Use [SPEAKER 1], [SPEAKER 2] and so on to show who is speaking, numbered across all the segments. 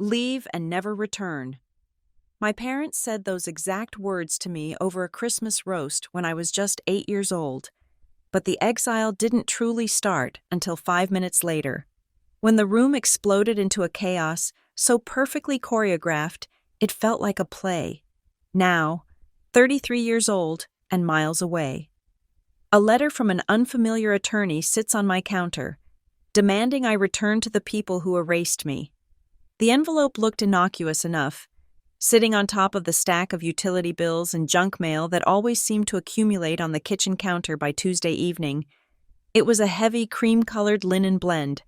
[SPEAKER 1] Leave and never return. My parents said those exact words to me over a Christmas roast when I was just 8 years old, but the exile didn't truly start until 5 minutes later, when the room exploded into a chaos so perfectly choreographed it felt like a play. Now, 33 years old and miles away. A letter from an unfamiliar attorney sits on my counter, demanding I return to the people who erased me. The envelope looked innocuous enough, sitting on top of the stack of utility bills and junk mail that always seemed to accumulate on the kitchen counter by Tuesday evening. It was a heavy cream-colored linen blend,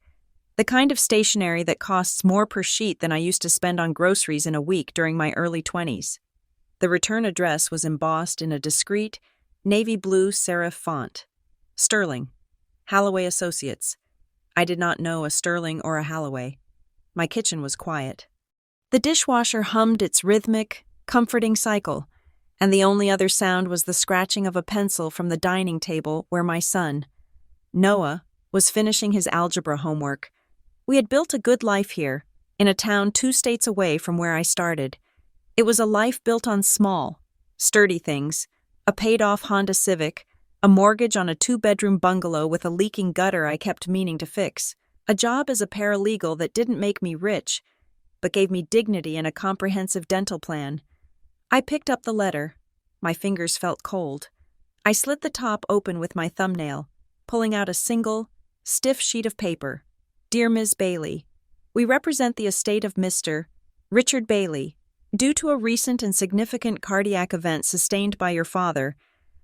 [SPEAKER 1] the kind of stationery that costs more per sheet than I used to spend on groceries in a week during my early 20s. The return address was embossed in a discreet, navy blue serif font. Sterling. Halloway Associates. I did not know a Sterling or a Halloway. My kitchen was quiet. The dishwasher hummed its rhythmic, comforting cycle, and the only other sound was the scratching of a pencil from the dining table where my son, Noah, was finishing his algebra homework. We had built a good life here, in a town 2 states away from where I started. It was a life built on small, sturdy things, a paid-off Honda Civic, a mortgage on a 2-bedroom bungalow with a leaking gutter I kept meaning to fix, a job as a paralegal that didn't make me rich, but gave me dignity and a comprehensive dental plan. I picked up the letter. My fingers felt cold. I slit the top open with my thumbnail, pulling out a single, stiff sheet of paper. Dear Ms. Bailey, we represent the estate of Mr. Richard Bailey. Due to a recent and significant cardiac event sustained by your father,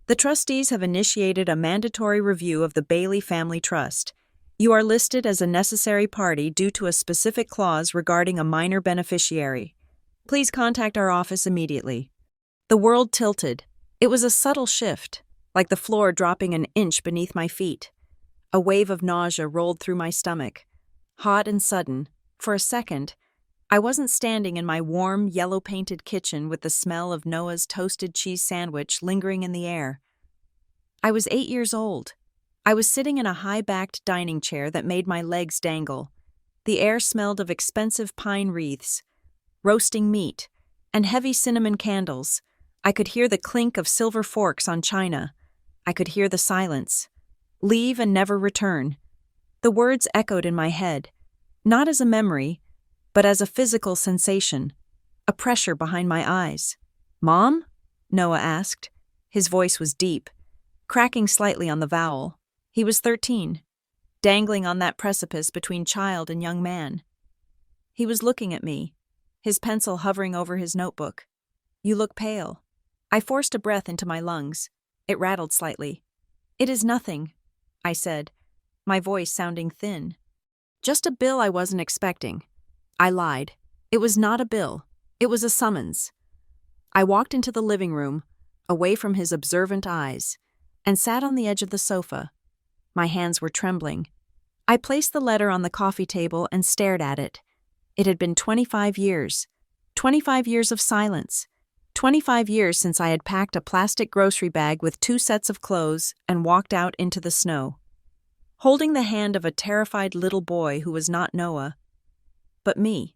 [SPEAKER 1] the trustees have initiated a mandatory review of the Bailey Family Trust. You are listed as a necessary party due to a specific clause regarding a minor beneficiary. Please contact our office immediately. The world tilted. It was a subtle shift, like the floor dropping an inch beneath my feet. A wave of nausea rolled through my stomach. Hot and sudden, for a second, I wasn't standing in my warm, yellow-painted kitchen with the smell of Noah's toasted cheese sandwich lingering in the air. I was 8 years old. I was sitting in a high-backed dining chair that made my legs dangle. The air smelled of expensive pine wreaths, roasting meat, and heavy cinnamon candles. I could hear the clink of silver forks on china. I could hear the silence. Leave and never return. The words echoed in my head, not as a memory, but as a physical sensation, a pressure behind my eyes. "Mom?" Noah asked. His voice was deep, cracking slightly on the vowel. He was 13, dangling on that precipice between child and young man. He was looking at me, his pencil hovering over his notebook. "You look pale." I forced a breath into my lungs. It rattled slightly. "It is nothing," I said, my voice sounding thin. "Just a bill I wasn't expecting." I lied. It was not a bill. It was a summons. I walked into the living room, away from his observant eyes, and sat on the edge of the sofa. My hands were trembling. I placed the letter on the coffee table and stared at it. It had been 25 years. 25 years of silence. 25 years since I had packed a plastic grocery bag with 2 sets of clothes and walked out into the snow, holding the hand of a terrified little boy who was not Noah, but me.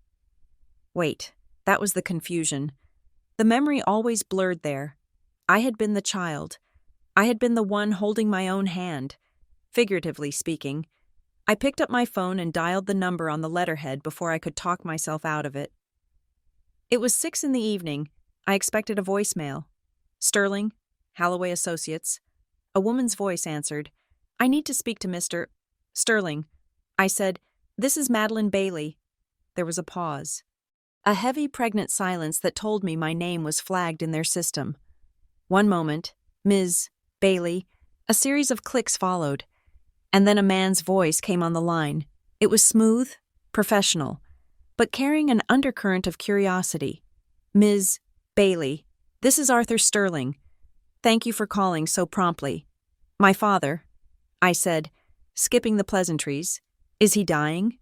[SPEAKER 1] Wait, that was the confusion. The memory always blurred there. I had been the child. I had been the one holding my own hand, figuratively speaking. I picked up my phone and dialed the number on the letterhead before I could talk myself out of it. It was 6 in the evening. I expected a voicemail. "Sterling, Halloway Associates." A woman's voice answered. "I need to speak to Mr. Sterling." I said, "This is Madeline Bailey." There was a pause. A heavy, pregnant silence that told me my name was flagged in their system. One moment, "Ms. Bailey." A series of clicks followed, and then a man's voice came on the line. It was smooth, professional, but carrying an undercurrent of curiosity. "Ms. Bailey, this is Arthur Sterling. Thank you for calling so promptly. My father," I said, skipping the pleasantries. "Is he dying?"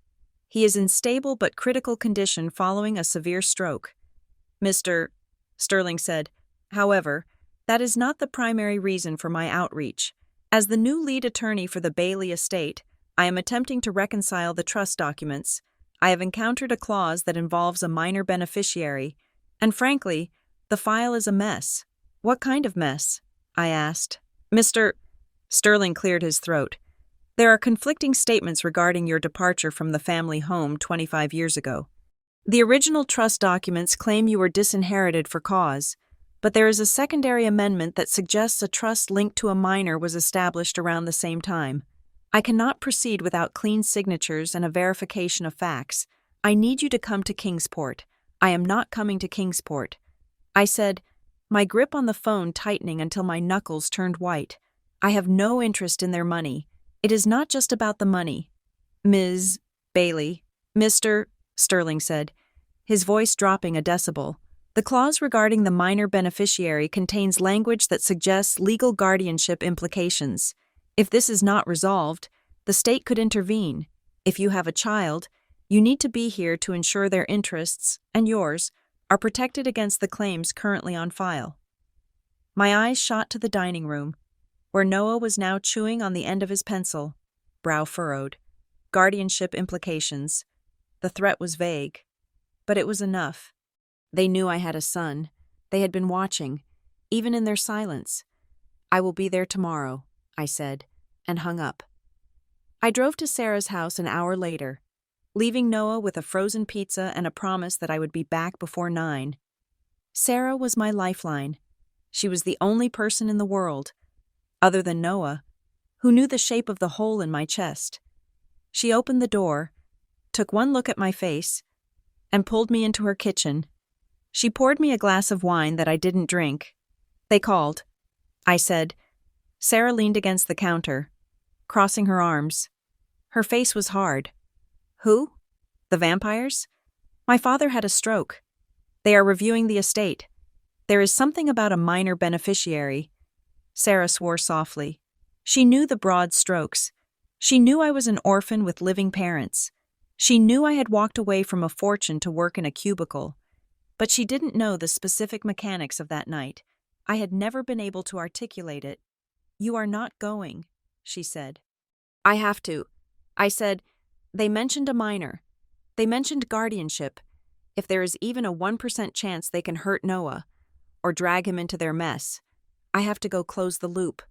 [SPEAKER 1] "He is in stable but critical condition following a severe stroke." "Mr. Sterling said, "However, that is not the primary reason for my outreach. As the new lead attorney for the Bailey estate, I am attempting to reconcile the trust documents. I have encountered a clause that involves a minor beneficiary, and frankly, the file is a mess. What kind of mess? I asked. Mr. Sterling cleared his throat. There are conflicting statements regarding your departure from the family home 25 years ago. The original trust documents claim you were disinherited for cause, but there is a secondary amendment that suggests a trust linked to a minor was established around the same time. I cannot proceed without clean signatures and a verification of facts. I need you to come to Kingsport. I am not coming to Kingsport. I said, my grip on the phone tightening until my knuckles turned white. I have no interest in their money. It is not just about the money. Ms. Bailey, Mr. Sterling said, his voice dropping a decibel. The clause regarding the minor beneficiary contains language that suggests legal guardianship implications. If this is not resolved, the state could intervene. If you have a child, you need to be here to ensure their interests, and yours, are protected against the claims currently on file. My eyes shot to the dining room, where Noah was now chewing on the end of his pencil, brow furrowed. Guardianship implications. The threat was vague, but it was enough. They knew I had a son. They had been watching, even in their silence. I will be there tomorrow, I said, and hung up. I drove to Sarah's house an hour later, leaving Noah with a frozen pizza and a promise that I would be back before 9. Sarah was my lifeline. She was the only person in the world, other than Noah, who knew the shape of the hole in my chest. She opened the door, took one look at my face, and pulled me into her kitchen. She poured me a glass of wine that I didn't drink. They called, I said. Sarah leaned against the counter, crossing her arms. Her face was hard. Who? The vampires? My father had a stroke. They are reviewing the estate. There is something about a minor beneficiary. Sarah swore softly. She knew the broad strokes. She knew I was an orphan with living parents. She knew I had walked away from a fortune to work in a cubicle. But she didn't know the specific mechanics of that night. I had never been able to articulate it. You are not going, she said. I have to. I said, they mentioned a minor. They mentioned guardianship. If there is even a 1% chance they can hurt Noah, or drag him into their mess, I have to go close the loop.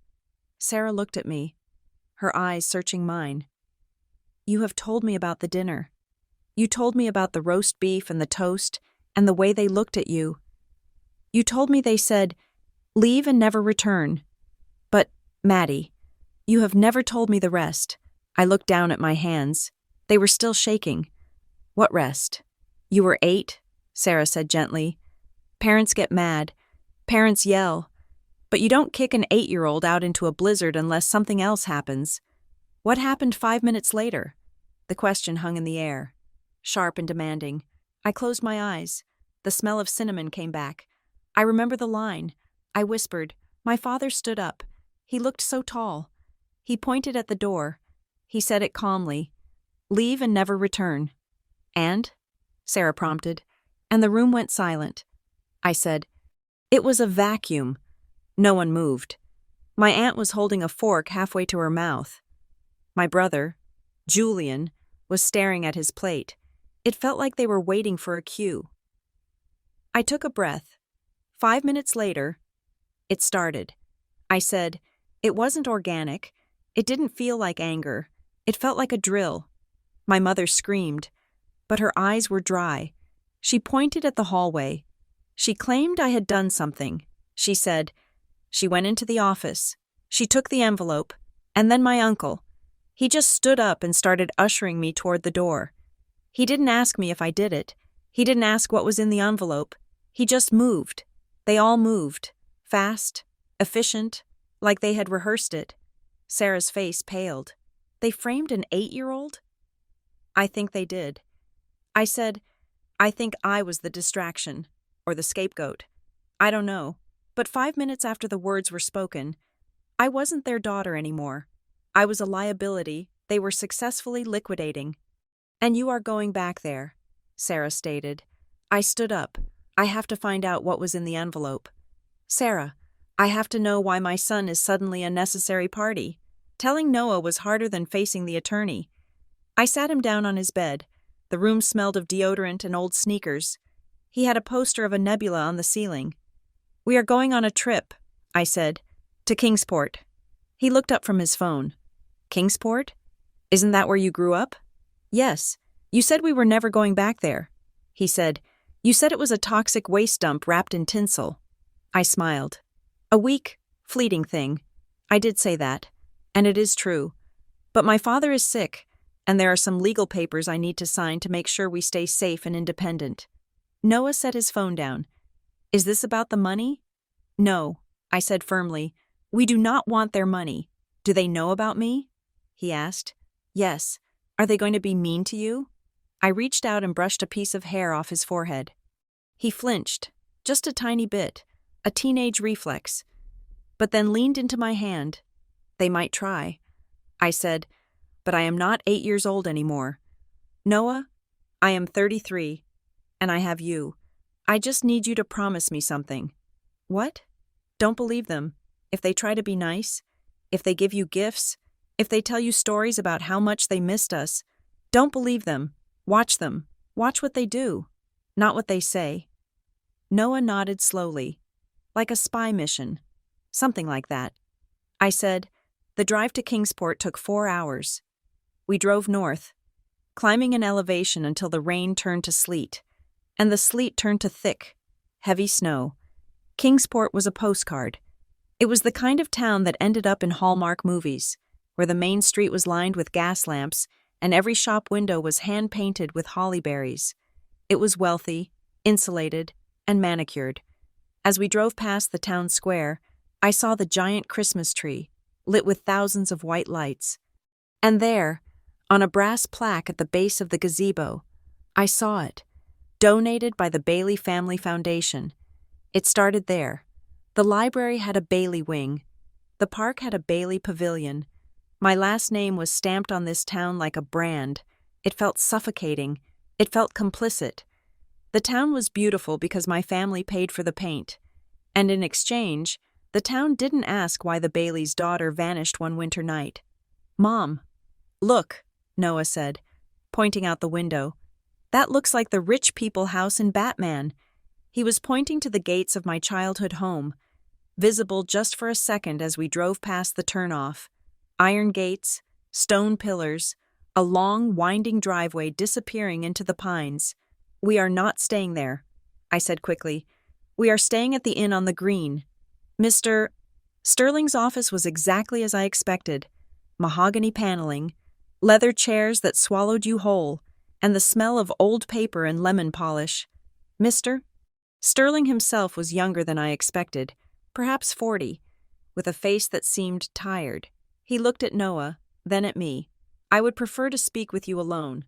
[SPEAKER 1] Sarah looked at me, her eyes searching mine. You have told me about the dinner. You told me about the roast beef and the toast, and the way they looked at you. You told me they said, leave and never return. But, Maddie, you have never told me the rest. I looked down at my hands. They were still shaking. What rest? You were 8, Sarah said gently. Parents get mad. Parents yell. But you don't kick an 8-year-old out into a blizzard unless something else happens. What happened 5 minutes later? The question hung in the air, sharp and demanding. I closed my eyes. The smell of cinnamon came back. I remember the line. I whispered. My father stood up. He looked so tall. He pointed at the door. He said it calmly. Leave and never return. And? Sarah prompted. And the room went silent. I said, it was a vacuum. No one moved. My aunt was holding a fork halfway to her mouth. My brother, Julian, was staring at his plate. It felt like they were waiting for a cue. I took a breath. 5 minutes later, it started. I said, it wasn't organic. It didn't feel like anger. It felt like a drill. My mother screamed, but her eyes were dry. She pointed at the hallway. She claimed I had done something. She said, she went into the office. She took the envelope, and then my uncle. He just stood up and started ushering me toward the door. He didn't ask me if I did it. He didn't ask what was in the envelope. He just moved. They all moved. Fast, efficient, like they had rehearsed it. Sarah's face paled. They framed an 8-year-old? I think they did. I said, I think I was the distraction, or the scapegoat. I don't know. But 5 minutes after the words were spoken, I wasn't their daughter anymore. I was a liability they were successfully liquidating. And you are going back there, Sarah stated. I stood up. I have to find out what was in the envelope. Sarah, I have to know why my son is suddenly a necessary party. Telling Noah was harder than facing the attorney. I sat him down on his bed. The room smelled of deodorant and old sneakers. He had a poster of a nebula on the ceiling. "We are going on a trip," I said, "to Kingsport." He looked up from his phone. "Kingsport? Isn't that where you grew up?" "Yes. You said we were never going back there." He said, "You said it was a toxic waste dump wrapped in tinsel." I smiled. "A weak, fleeting thing. I did say that. And it is true. But my father is sick, and there are some legal papers I need to sign to make sure we stay safe and independent." Noah set his phone down. "Is this about the money?" "No," I said firmly. "We do not want their money. Do they know about me?" He asked. "Yes. Are they going to be mean to you?" I reached out and brushed a piece of hair off his forehead. He flinched, just a tiny bit, a teenage reflex, but then leaned into my hand. "They might try," I said, "but I am not 8 years old anymore. Noah, I am 33, and I have you. I just need you to promise me something." "What?" "Don't believe them. If they try to be nice, if they give you gifts, if they tell you stories about how much they missed us, don't believe them. Watch them. Watch what they do, not what they say." Noah nodded slowly, like a spy mission. Something like that. I said, "The drive to Kingsport took 4 hours. We drove north, climbing an elevation until the rain turned to sleet, and the sleet turned to thick, heavy snow. Kingsport was a postcard. It was the kind of town that ended up in Hallmark movies, where the main street was lined with gas lamps and every shop window was hand-painted with holly berries. It was wealthy, insulated, and manicured. As we drove past the town square, I saw the giant Christmas tree, lit with thousands of white lights. And there, on a brass plaque at the base of the gazebo, I saw it, donated by the Bailey Family Foundation. It started there. The library had a Bailey wing. The park had a Bailey pavilion. My last name was stamped on this town like a brand. It felt suffocating. It felt complicit. The town was beautiful because my family paid for the paint. And in exchange, the town didn't ask why the Bailey's daughter vanished one winter night. "Mom, look," Noah said, pointing out the window. "That looks like the rich people house in Batman." He was pointing to the gates of my childhood home, visible just for a second as we drove past the turnoff. Iron gates, stone pillars, a long, winding driveway disappearing into the pines. "We are not staying there," I said quickly. "We are staying at the inn on the green." Mr. Sterling's office was exactly as I expected. Mahogany paneling, leather chairs that swallowed you whole, and the smell of old paper and lemon polish. Mr. Sterling himself was younger than I expected, perhaps 40, with a face that seemed tired. He looked at Noah, then at me. "I would prefer to speak with you alone."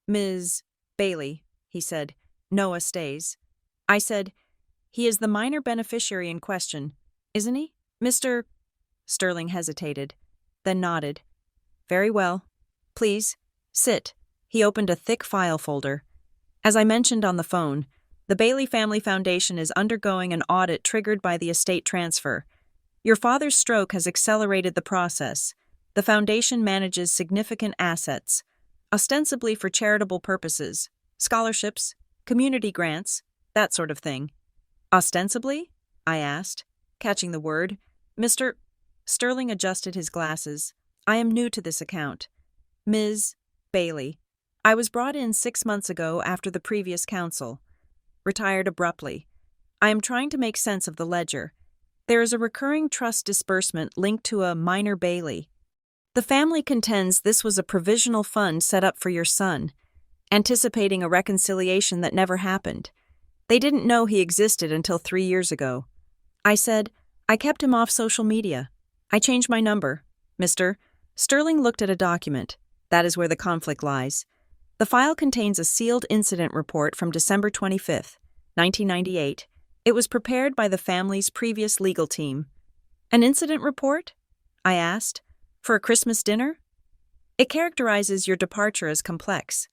[SPEAKER 1] "Ms. Bailey," he said. "Noah stays." I said, "He is the minor beneficiary in question, isn't he?" Mr. Sterling hesitated, then nodded. "Very well. Please, sit." He opened a thick file folder. "As I mentioned on the phone, the Bailey Family Foundation is undergoing an audit triggered by the estate transfer. Your father's stroke has accelerated the process. The foundation manages significant assets, ostensibly for charitable purposes, scholarships, community grants, that sort of thing." "Ostensibly?" I asked, catching the word. Mr. Sterling adjusted his glasses. "I am new to this account. Ms. Bailey, I was brought in 6 months ago after the previous council. Retired abruptly. I am trying to make sense of the ledger. There is a recurring trust disbursement linked to a minor Bailey. The family contends this was a provisional fund set up for your son, anticipating a reconciliation that never happened. They didn't know he existed until 3 years ago." I said, "I kept him off social media. I changed my number." Mr. Sterling looked at a document. That is where the conflict lies. The file contains a sealed incident report from December 25th, 1998. It was prepared by the family's previous legal team. "An incident report?" I asked. "For a Christmas dinner?" "It characterizes your departure as complex,"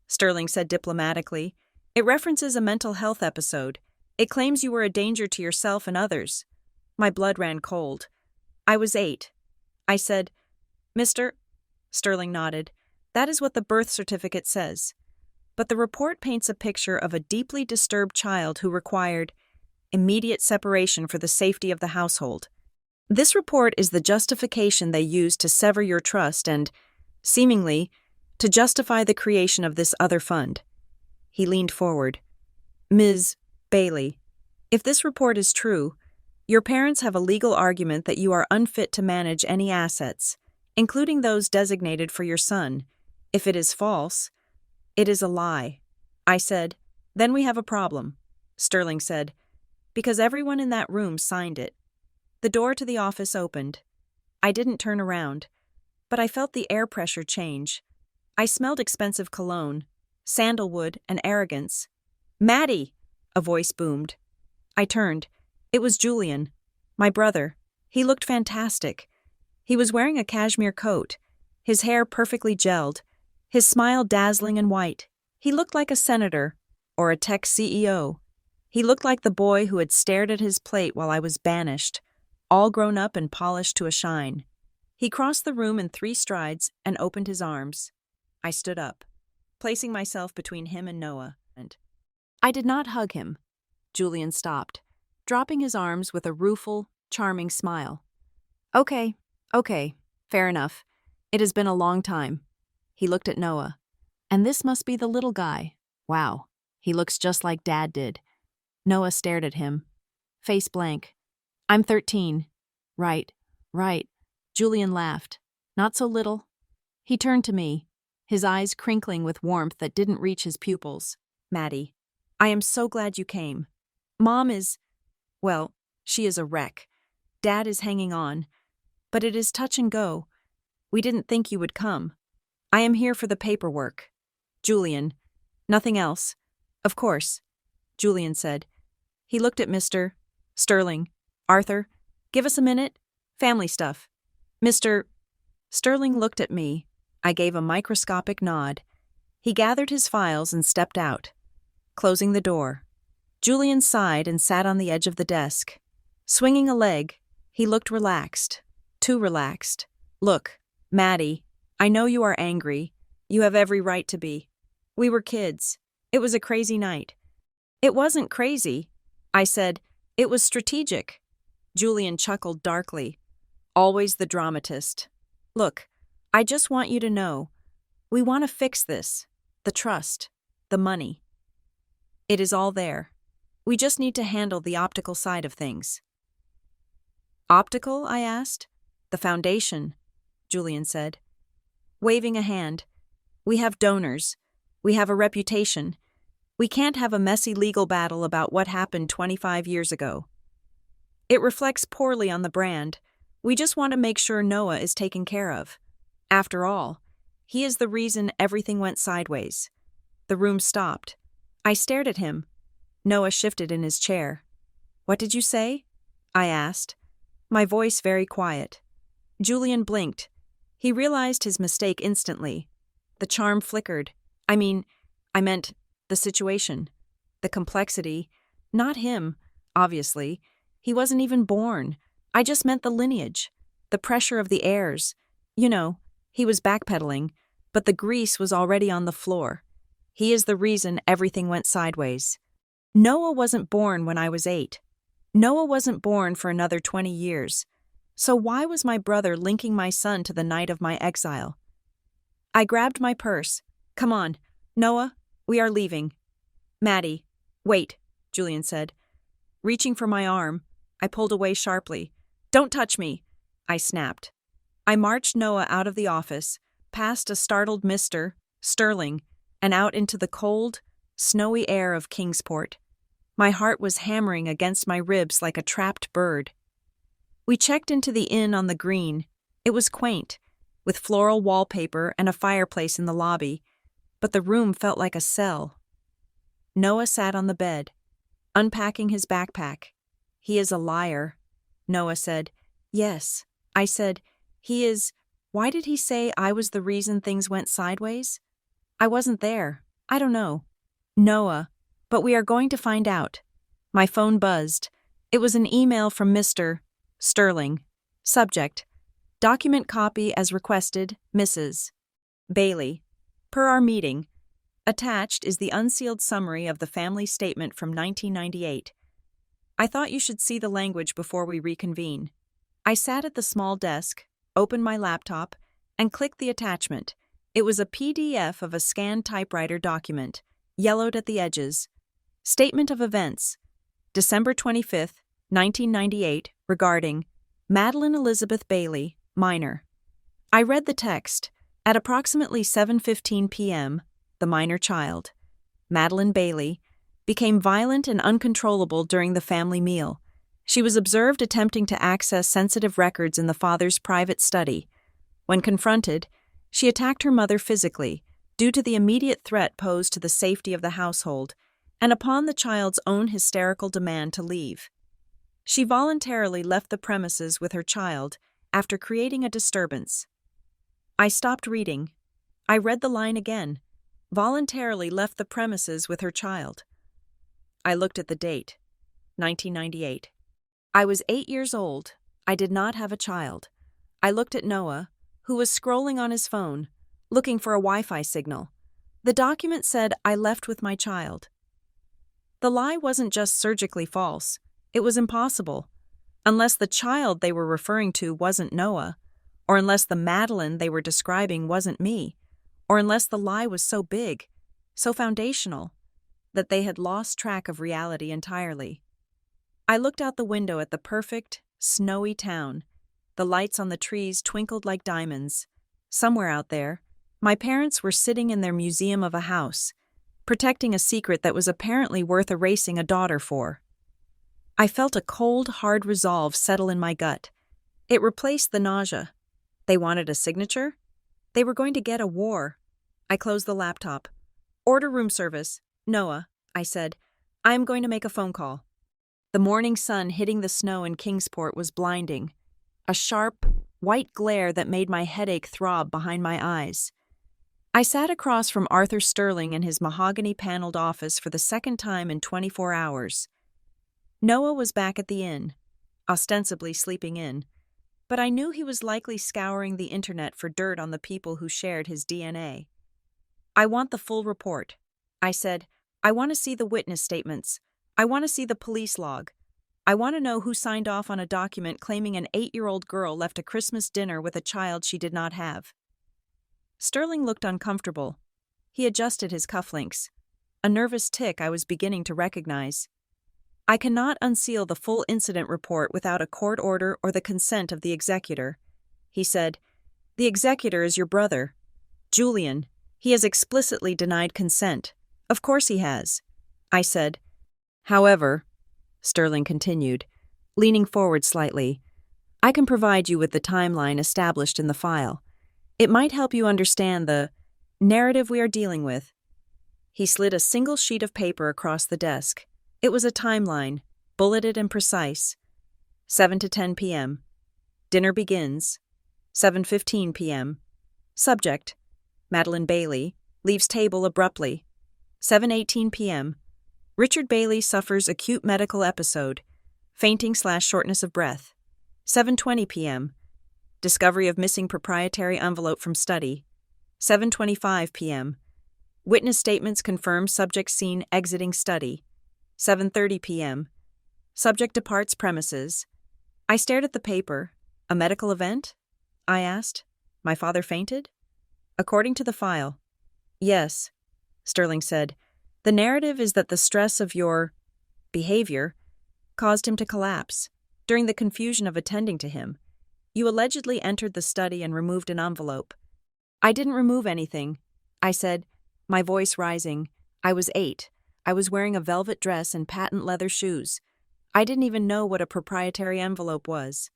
[SPEAKER 1] Sterling said diplomatically. "It references a mental health episode. It claims you were a danger to yourself and others." My blood ran cold. "I was 8. I said, "Mr. Sterling nodded. "That is what the birth certificate says." but the report paints a picture of a deeply disturbed child who required immediate separation for the safety of the household. This report is the justification they use to sever your trust and, seemingly, to justify the creation of this other fund. He leaned forward. Ms. Bailey, if this report is true, your parents have a legal argument that you are unfit to manage any assets, including those designated for your son. If it is false, it is a lie. I said, then we have a problem. Sterling said, because everyone in that room signed it. The door to the office opened. I didn't turn around, but I felt the air pressure change. I smelled expensive cologne, sandalwood, and arrogance. Maddie! A voice boomed. I turned. It was Julian, my brother. He looked fantastic. He was wearing a cashmere coat, his hair perfectly gelled, his smile dazzling and white. He looked like a senator or a tech CEO. He looked like the boy who had stared at his plate while I was banished, all grown up and polished to a shine. He crossed the room in 3 strides and opened his arms. I stood up, placing myself between him and Noah. I did not hug him. Julian stopped, dropping his arms with a rueful, charming smile. Okay, fair enough. It has been a long time. He looked at Noah. And this must be the little guy. Wow, he looks just like Dad did. Noah stared at him, face blank. I'm 13. Right. Julian laughed. Not so little. He turned to me, his eyes crinkling with warmth that didn't reach his pupils. Maddie, I am so glad you came. Mom is, well, she is a wreck. Dad is hanging on, but it is touch and go. We didn't think you would come. I am here for the paperwork. Julian, nothing else. Of course, Julian said. He looked at Mr. Sterling. Arthur, give us a minute. Family stuff. Mr. Sterling looked at me. I gave a microscopic nod. He gathered his files and stepped out, closing the door. Julian sighed and sat on the edge of the desk. Swinging a leg, he looked relaxed. Too relaxed. Look, Maddie, I know you are angry. You have every right to be. We were kids. It was a crazy night. It wasn't crazy, I said. It was strategic. Julian chuckled darkly. Always the dramatist. Look, I just want you to know, we want to fix this. The trust. The money. It is all there. We just need to handle the optical side of things. Optical, I asked. The foundation, Julian said, waving a hand. We have donors. We have a reputation. We can't have a messy legal battle about what happened 25 years ago. It reflects poorly on the brand. We just want to make sure Noah is taken care of. After all, he is the reason everything went sideways. The room stopped. I stared at him. Noah shifted in his chair. What did you say? I asked, my voice very quiet. Julian blinked. He realized his mistake instantly. The charm flickered. I meant the situation, the complexity. Not him, obviously. He wasn't even born. I just meant the lineage, the pressure of the heirs. You know, he was backpedaling, but the grease was already on the floor. He is the reason everything went sideways. Noah wasn't born when I was 8. Noah wasn't born for another 20 years. So why was my brother linking my son to the night of my exile? I grabbed my purse. Come on, Noah, we are leaving. Maddie, wait, Julian said. Reaching for my arm, I pulled away sharply. Don't touch me, I snapped. I marched Noah out of the office, past a startled Mr. Sterling, and out into the cold, snowy air of Kingsport. My heart was hammering against my ribs like a trapped bird. We checked into the inn on the green. It was quaint, with floral wallpaper and a fireplace in the lobby, but the room felt like a cell. Noah sat on the bed, unpacking his backpack. He is a liar, Noah said. Yes, I said, he is. Why did he say I was the reason things went sideways? I wasn't there. I don't know. Noah, but we are going to find out. My phone buzzed. It was an email from Mr. Sterling. Subject: document copy as requested, Mrs. Bailey. Per our meeting, Attached is the unsealed summary of the family statement from 1998. I thought you should see the language before we reconvene. I sat at the small desk, opened my laptop, and clicked the attachment. It was a PDF of a scanned typewriter document, yellowed at the edges. Statement of events, December 25, 1998, regarding Madeline Elizabeth Bailey, minor. I read the text. At approximately 7:15 p.m., the minor child, Madeline Bailey, became violent and uncontrollable during the family meal. She was observed attempting to access sensitive records in the father's private study. When confronted, she attacked her mother physically, due to the immediate threat posed to the safety of the household, and upon the child's own hysterical demand to leave. She voluntarily left the premises with her child after creating a disturbance. I stopped reading. I read the line again. Voluntarily left the premises with her child. I looked at the date, 1998. I was 8 years old. I did not have a child. I looked at Noah, who was scrolling on his phone, looking for a Wi-Fi signal. The document said I left with my child. The lie wasn't just surgically false. It was impossible. Unless the child they were referring to wasn't Noah, or unless the Madeline they were describing wasn't me, or unless the lie was so big, so foundational, that they had lost track of reality entirely. I looked out the window at the perfect, snowy town. The lights on the trees twinkled like diamonds. Somewhere out there, my parents were sitting in their museum of a house, protecting a secret that was apparently worth erasing a daughter for. I felt a cold, hard resolve settle in my gut. It replaced the nausea. They wanted a signature? They were going to get a war. I closed the laptop. Order room service. Noah, I said. I am going to make a phone call. The morning sun hitting the snow in Kingsport was blinding. A sharp, white glare that made my headache throb behind my eyes. I sat across from Arthur Sterling in his mahogany-paneled office for the second time in 24 hours. Noah was back at the inn, ostensibly sleeping in, but I knew he was likely scouring the internet for dirt on the people who shared his DNA. I want the full report. I said, I want to see the witness statements. I want to see the police log. I want to know who signed off on a document claiming an 8-year-old girl left a Christmas dinner with a child she did not have. Sterling looked uncomfortable. He adjusted his cufflinks, a nervous tic I was beginning to recognize. I cannot unseal the full incident report without a court order or the consent of the executor, he said. The executor is your brother, Julian. He has explicitly denied consent. Of course he has, I said. However, Sterling continued, leaning forward slightly, I can provide you with the timeline established in the file. It might help you understand the narrative we are dealing with. He slid a single sheet of paper across the desk. It was a timeline, bulleted and precise. 7 to 10 p.m. Dinner begins. 7:15 p.m. Subject, Madeline Bailey, leaves table abruptly. 7:18 p.m. Richard Bailey suffers acute medical episode, fainting/shortness of breath. 7:20 p.m. Discovery of missing proprietary envelope from study. 7:25 p.m. Witness statements confirm subject seen exiting study. 7:30 p.m. Subject departs premises. I stared at the paper. A medical event? I asked. My father fainted? According to the file. Yes, Sterling said. The narrative is that the stress of your behavior caused him to collapse. During the confusion of attending to him, you allegedly entered the study and removed an envelope. I didn't remove anything, I said, my voice rising. I was 8. I was wearing a velvet dress and patent leather shoes. I didn't even know what a proprietary envelope was.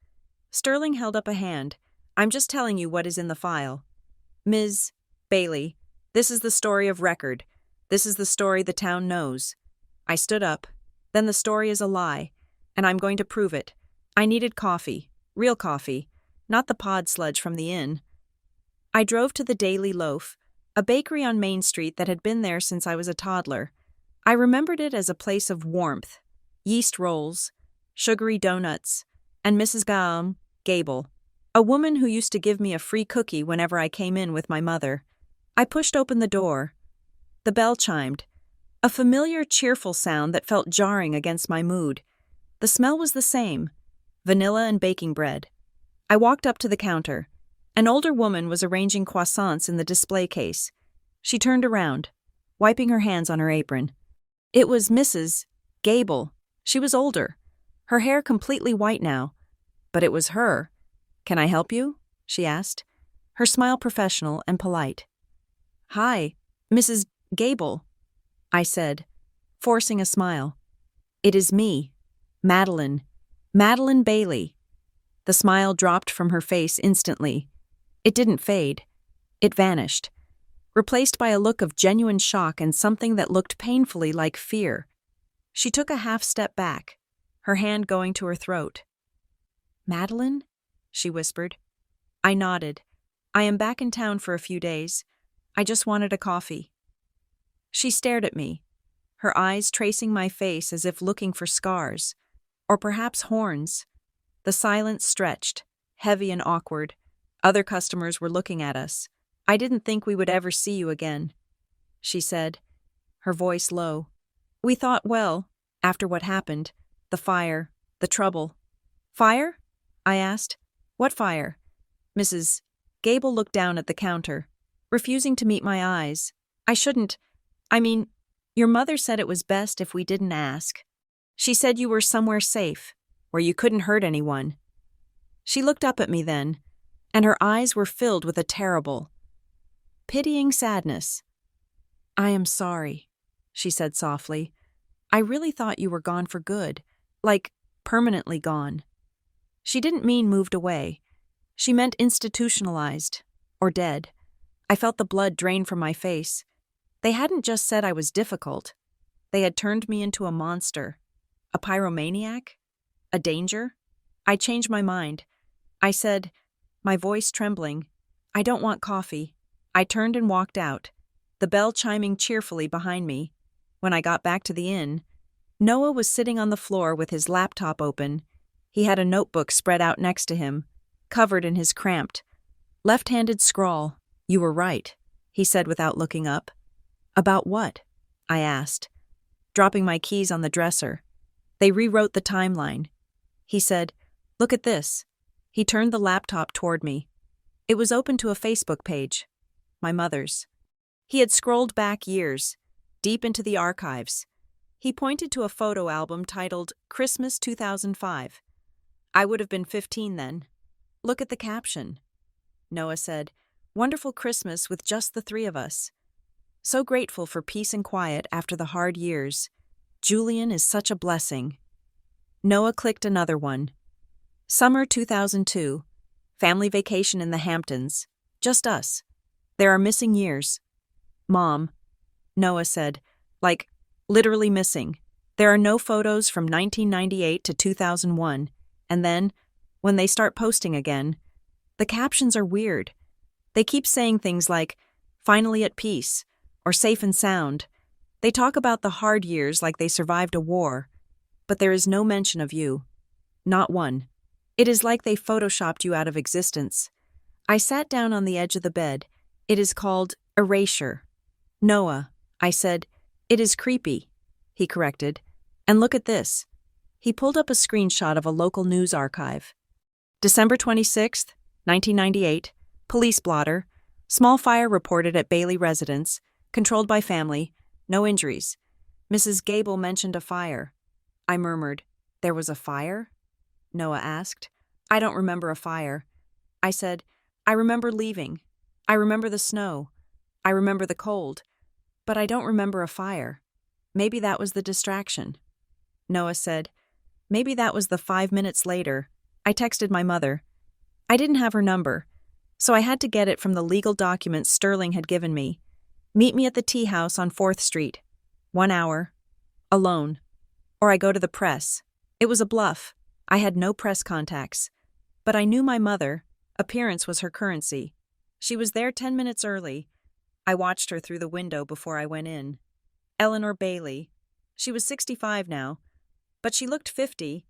[SPEAKER 1] Sterling held up a hand. I'm just telling you what is in the file. Ms. Bailey, this is the story of record. This is the story the town knows. I stood up. Then the story is a lie, and I'm going to prove it. I needed coffee, real coffee, not the pod sludge from the inn. I drove to the Daily Loaf, a bakery on Main Street that had been there since I was a toddler. I remembered it as a place of warmth, yeast rolls, sugary donuts, and Mrs. Gable, a woman who used to give me a free cookie whenever I came in with my mother. I pushed open the door. The bell chimed. A familiar, cheerful sound that felt jarring against my mood. The smell was the same: vanilla and baking bread. I walked up to the counter. An older woman was arranging croissants in the display case. She turned around, wiping her hands on her apron. It was Mrs. Gable. She was older, her hair completely white now. But it was her. "Can I help you?" she asked, her smile professional and polite. "Hi, Mrs. Gable," I said, forcing a smile. "It is me, Madeline Bailey." The smile dropped from her face instantly. It didn't fade. It vanished, replaced by a look of genuine shock and something that looked painfully like fear. She took a half step back, her hand going to her throat. "Madeline?" she whispered. I nodded. "I am back in town for a few days. I just wanted a coffee." She stared at me, her eyes tracing my face as if looking for scars, or perhaps horns. The silence stretched, heavy and awkward. Other customers were looking at us. "I didn't think we would ever see you again," she said, her voice low. "We thought, well, after what happened, the fire, the trouble." "Fire?" I asked. "What fire?" Mrs. Gable looked down at the counter, refusing to meet my eyes. Your mother said it was best if we didn't ask. She said you were somewhere safe, where you couldn't hurt anyone." She looked up at me then, and her eyes were filled with a terrible, pitying sadness. "I am sorry," she said softly. "I really thought you were gone for good, like permanently gone." She didn't mean moved away. She meant institutionalized, or dead. I felt the blood drain from my face. They hadn't just said I was difficult. They had turned me into a monster, a pyromaniac, a danger. I changed my mind. I said, my voice trembling, "I don't want coffee." I turned and walked out, the bell chiming cheerfully behind me. When I got back to the inn, Noah was sitting on the floor with his laptop open. He had a notebook spread out next to him, covered in his cramped, left-handed scrawl. "You were right," he said without looking up. "About what?" I asked, dropping my keys on the dresser. "They rewrote the timeline." He said, "Look at this." He turned the laptop toward me. It was open to a Facebook page, my mother's. He had scrolled back years, deep into the archives. He pointed to a photo album titled Christmas 2005. I would have been 15 then. "Look at the caption." Noah said, "Wonderful Christmas with just the three of us. So grateful for peace and quiet after the hard years. Julian is such a blessing." Noah clicked another one. Summer 2002. Family vacation in the Hamptons. Just us. There are missing years. "Mom," Noah said, like, literally missing. There are no photos from 1998 to 2001. And then, when they start posting again, the captions are weird. They keep saying things like, "finally at peace," or "safe and sound." They talk about the hard years like they survived a war. But there is no mention of you. Not one. It is like they photoshopped you out of existence. I sat down on the edge of the bed. "It is called erasure." "Noah," I said, "it is creepy," he corrected. "And look at this." He pulled up a screenshot of a local news archive. December 26th, 1998, police blotter. Small fire reported at Bailey residence, controlled by family, no injuries. Mrs. Gable mentioned a fire. I murmured, "There was a fire?" Noah asked. "I don't remember a fire." I said, "I remember leaving. I remember the snow. I remember the cold. But I don't remember a fire. Maybe that was the distraction." Noah said, "Maybe that was the 5 minutes later." I texted my mother. I didn't have her number, so I had to get it from the legal documents Sterling had given me. "Meet me at the tea house on 4th Street. 1 hour. Alone. Or I go to the press." It was a bluff. I had no press contacts. But I knew my mother. Appearance was her currency. She was there 10 minutes early. I watched her through the window before I went in. Eleanor Bailey. She was 65 now, but she looked 50.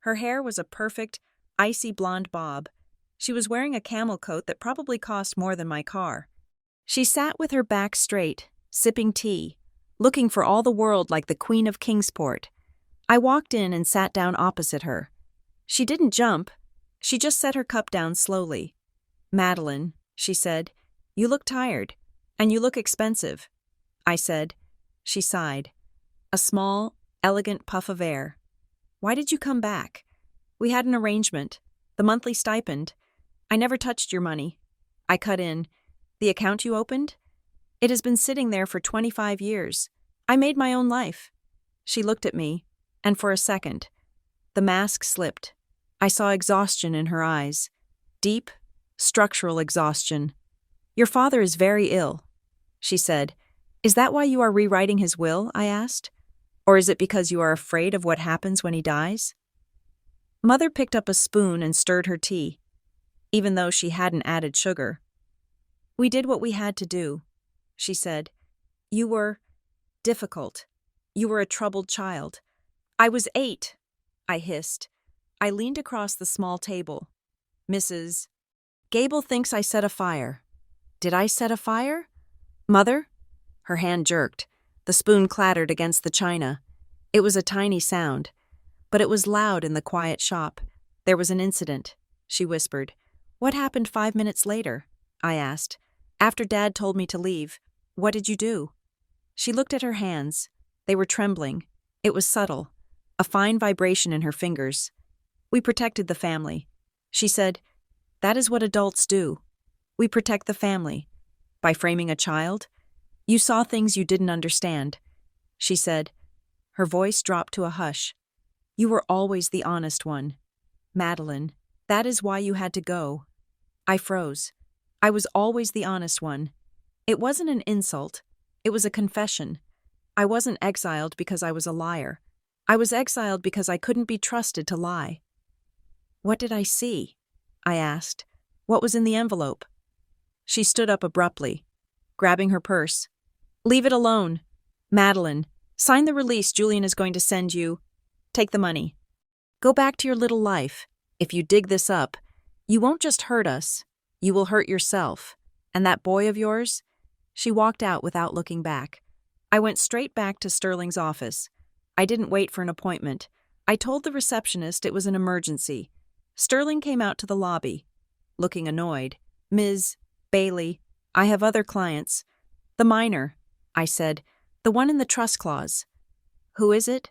[SPEAKER 1] Her hair was a perfect, icy blonde bob. She was wearing a camel coat that probably cost more than my car. She sat with her back straight, sipping tea, looking for all the world like the Queen of Kingsport. I walked in and sat down opposite her. She didn't jump. She just set her cup down slowly. "Madeline," she said, "you look tired, and you look expensive." I said. She sighed. A small, elegant puff of air. "Why did you come back? We had an arrangement. The monthly stipend. I never touched your money." I cut in. "The account you opened? It has been sitting there for 25 years. I made my own life." She looked at me, and for a second, the mask slipped. I saw exhaustion in her eyes. Deep, structural exhaustion. "Your father is very ill," she said. "Is that why you are rewriting his will?" I asked. "Or is it because you are afraid of what happens when he dies?" Mother picked up a spoon and stirred her tea, even though she hadn't added sugar. "We did what we had to do," she said. "You were difficult. You were a troubled child." "I was 8, I hissed. I leaned across the small table. "Mrs. Gable thinks I set a fire." "Did I set a fire?" "Mother?" Her hand jerked. The spoon clattered against the china. It was a tiny sound, but it was loud in the quiet shop. "There was an incident," she whispered. "What happened 5 minutes later?" I asked. "After Dad told me to leave, what did you do?" She looked at her hands. They were trembling. It was subtle, a fine vibration in her fingers. "We protected the family." She said, "That is what adults do. We protect the family. By framing a child, you saw things you didn't understand." She said. Her voice dropped to a hush. "You were always the honest one. Madeline, that is why you had to go." I froze. I was always the honest one. It wasn't an insult. It was a confession. I wasn't exiled because I was a liar. I was exiled because I couldn't be trusted to lie. "What did I see?" I asked. "What was in the envelope?" She stood up abruptly, grabbing her purse. "Leave it alone. Madeline, sign the release Julian is going to send you. Take the money. Go back to your little life. If you dig this up, you won't just hurt us, you will hurt yourself. And that boy of yours?" She walked out without looking back. I went straight back to Sterling's office. I didn't wait for an appointment. I told the receptionist it was an emergency. Sterling came out to the lobby, looking annoyed. "Ms. Bailey, I have other clients." "The minor," I said, "the one in the trust clause." "Who is it?"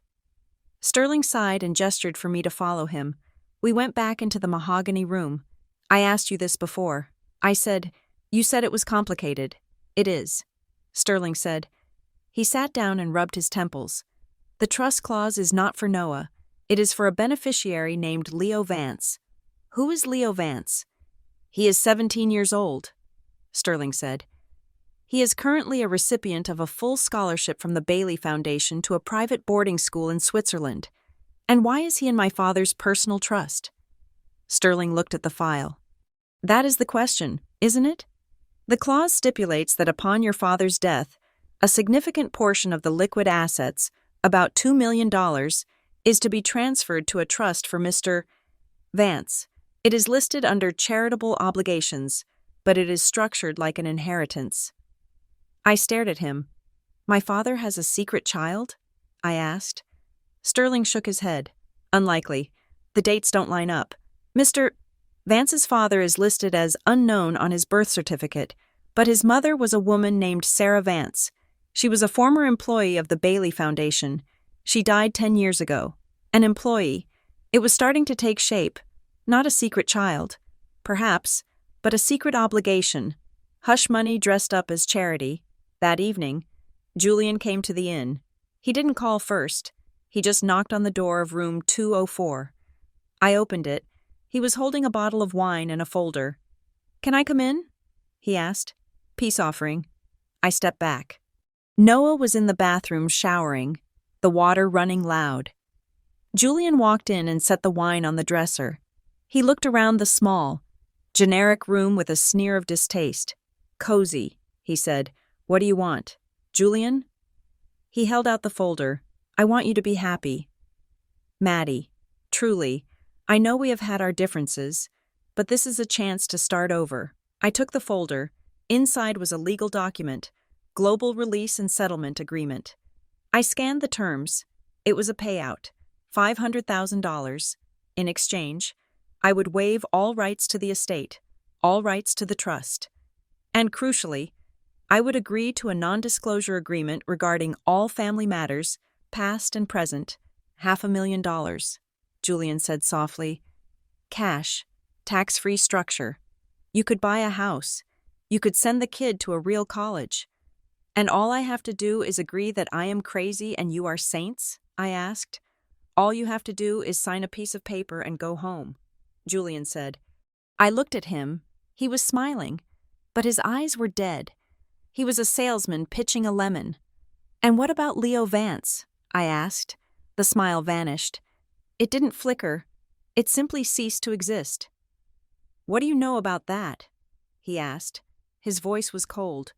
[SPEAKER 1] Sterling sighed and gestured for me to follow him. We went back into the mahogany room. "I asked you this before." I said. "You said it was complicated." "It is," Sterling said. He sat down and rubbed his temples. "The trust clause is not for Noah. It is for a beneficiary named Leo Vance." "Who is Leo Vance?" "He is 17 years old," Sterling said. "He is currently a recipient of a full scholarship from the Bailey Foundation to a private boarding school in Switzerland. And why is he in my father's personal trust?" Sterling looked at the file. "That is the question, isn't it? The clause stipulates that upon your father's death, a significant portion of the liquid assets, about $2 million, is to be transferred to a trust for Mr. Vance. It is listed under charitable obligations, but it is structured like an inheritance." I stared at him. "My father has a secret child?" I asked. Sterling shook his head. "Unlikely. The dates don't line up. Mr. Vance's father is listed as unknown on his birth certificate, but his mother was a woman named Sarah Vance. She was a former employee of the Bailey Foundation. She died 10 years ago. An employee. It was starting to take shape. Not a secret child, perhaps, but a secret obligation. Hush money dressed up as charity. That evening, Julian came to the inn. He didn't call first. He just knocked on the door of room 204. I opened it. He was holding a bottle of wine and a folder. "Can I come in?" he asked. "Peace offering." I stepped back. Noah was in the bathroom showering, the water running loud. Julian walked in and set the wine on the dresser. He looked around the small, generic room with a sneer of distaste. "Cozy," he said. "What do you want? Julian?" He held out the folder. "I want you to be happy. Maddie, truly, I know we have had our differences, but this is a chance to start over." I took the folder. Inside was a legal document, Global Release and Settlement Agreement. I scanned the terms. It was a payout, $500,000. In exchange, I would waive all rights to the estate, all rights to the trust. And crucially, I would agree to a non-disclosure agreement regarding all family matters, past and present, $500,000, Julian said softly. Cash, tax-free structure. You could buy a house. You could send the kid to a real college. And all I have to do is agree that I am crazy and you are saints? I asked. All you have to do is sign a piece of paper and go home, Julian said. I looked at him. He was smiling, but his eyes were dead. He was a salesman pitching a lemon. And what about Leo Vance? I asked. The smile vanished. It didn't flicker. It simply ceased to exist. What do you know about that? He asked. His voice was cold.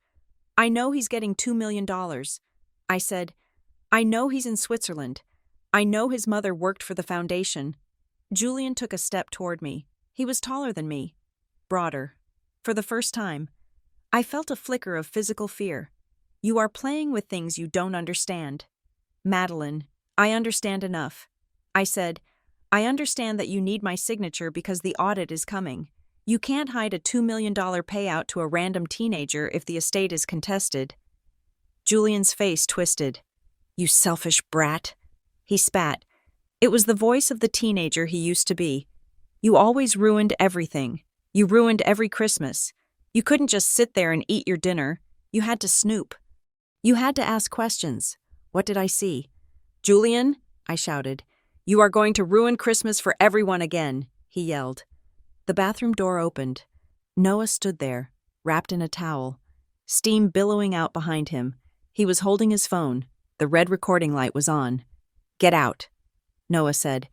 [SPEAKER 1] I know he's getting $2 million. I said, I know he's in Switzerland. I know his mother worked for the foundation. Julian took a step toward me. He was taller than me, broader. For the first time, I felt a flicker of physical fear. You are playing with things you don't understand. Madeline, I understand enough. I said, I understand that you need my signature because the audit is coming. You can't hide a $2 million payout to a random teenager if the estate is contested. Julian's face twisted. You selfish brat. He spat. It was the voice of the teenager he used to be. You always ruined everything. You ruined every Christmas. You couldn't just sit there and eat your dinner. You had to snoop. You had to ask questions. What did I see? Julian, I shouted. You are going to ruin Christmas for everyone again, he yelled. The bathroom door opened. Noah stood there, wrapped in a towel, steam billowing out behind him. He was holding his phone. The red recording light was on. Get out, Noah said.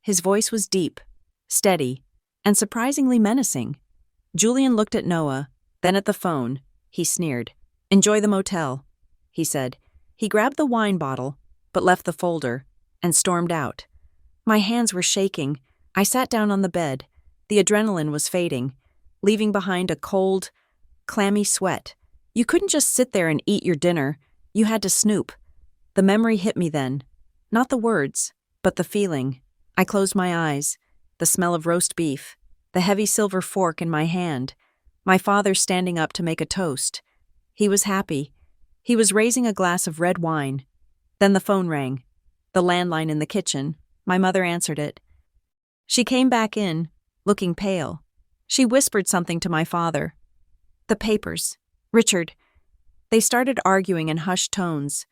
[SPEAKER 1] His voice was deep, steady, and surprisingly menacing. Julian looked at Noah, then at the phone. He sneered. Enjoy the motel, he said. He grabbed the wine bottle, but left the folder, and stormed out. My hands were shaking. I sat down on the bed. The adrenaline was fading, leaving behind a cold, clammy sweat. You couldn't just sit there and eat your dinner. You had to snoop. The memory hit me then. Not the words, but the feeling. I closed my eyes. The smell of roast beef. The heavy silver fork in my hand. My father standing up to make a toast. He was happy. He was raising a glass of red wine. Then the phone rang. The landline in the kitchen. My mother answered it. She came back in, looking pale. She whispered something to my father. The papers. Richard. They started arguing in hushed tones.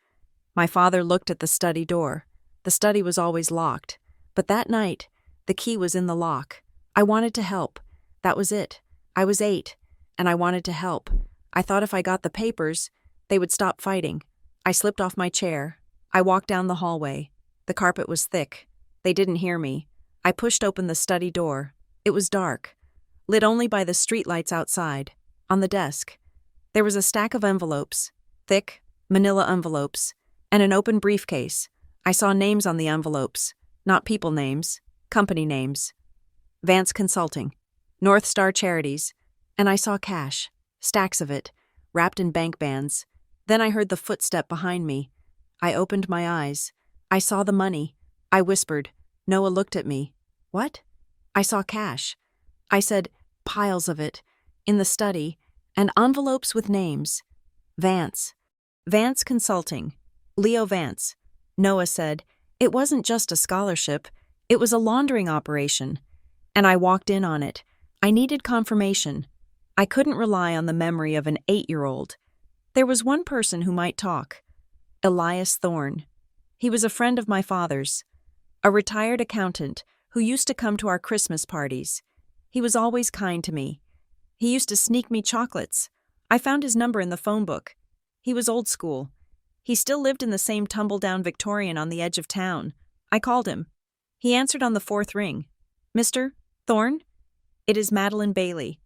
[SPEAKER 1] My father looked at the study door. The study was always locked. But that night, the key was in the lock. I wanted to help. That was it. I was 8, and I wanted to help. I thought if I got the papers, they would stop fighting. I slipped off my chair. I walked down the hallway. The carpet was thick. They didn't hear me. I pushed open the study door. It was dark, lit only by the streetlights outside. On the desk, there was a stack of envelopes, thick, manila envelopes, and an open briefcase. I saw names on the envelopes, not people names, company names. Vance Consulting, North Star Charities, and I saw cash, stacks of it, wrapped in bank bands. Then I heard the footstep behind me. I opened my eyes. I saw the money. I whispered. Noah looked at me. What? I saw cash. I said, piles of it, in the study, and envelopes with names. Vance. Vance Consulting. Leo Vance. Noah said, it wasn't just a scholarship, it was a laundering operation. And I walked in on it. I needed confirmation. I couldn't rely on the memory of an 8-year-old. There was one person who might talk. Elias Thorne. He was a friend of my father's, a retired accountant who used to come to our Christmas parties. He was always kind to me. He used to sneak me chocolates. I found his number in the phone book. He was old school. He still lived in the same tumble-down Victorian on the edge of town. I called him. He answered on the 4th ring. Mr. Thorne? It is Madeline Bailey.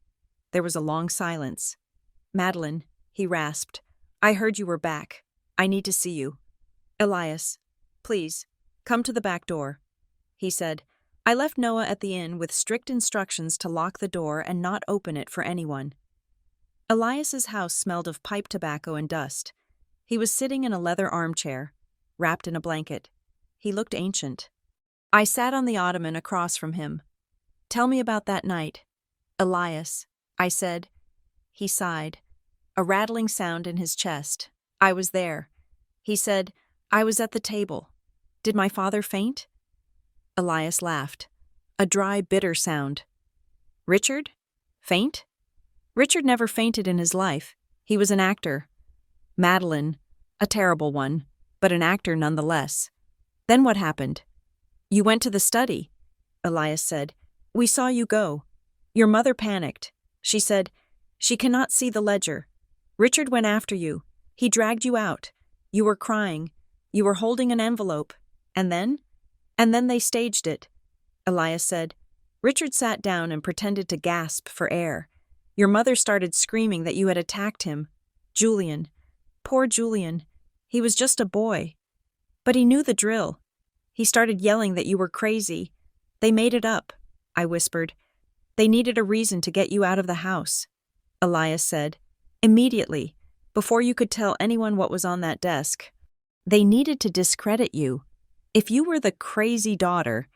[SPEAKER 1] There was a long silence. Madeline, he rasped. I heard you were back. I need to see you. Elias, please, come to the back door, he said. I left Noah at the inn with strict instructions to lock the door and not open it for anyone. Elias's house smelled of pipe tobacco and dust. He was sitting in a leather armchair, wrapped in a blanket. He looked ancient. I sat on the ottoman across from him. "Tell me about that night." "Elias," I said. He sighed, a rattling sound in his chest. "I was there." He said, "I was at the table. Did my father faint?" Elias laughed, a dry, bitter sound. "Richard? Faint?" "Richard never fainted in his life. He was an actor. Madeline, a terrible one, but an actor nonetheless." "Then what happened?" "You went to the study," Elias said. "We saw you go. Your mother panicked. She said, 'She cannot see the ledger.' Richard went after you. He dragged you out. You were crying. You were holding an envelope. And then? And then they staged it." Elias said. "Richard sat down and pretended to gasp for air. Your mother started screaming that you had attacked him. Julian. Poor Julian. He was just a boy. But he knew the drill. He started yelling that you were crazy. They made it up," I whispered. "They needed a reason to get you out of the house." Elias said. "Immediately, before you could tell anyone what was on that desk. They needed to discredit you. If you were the crazy daughter,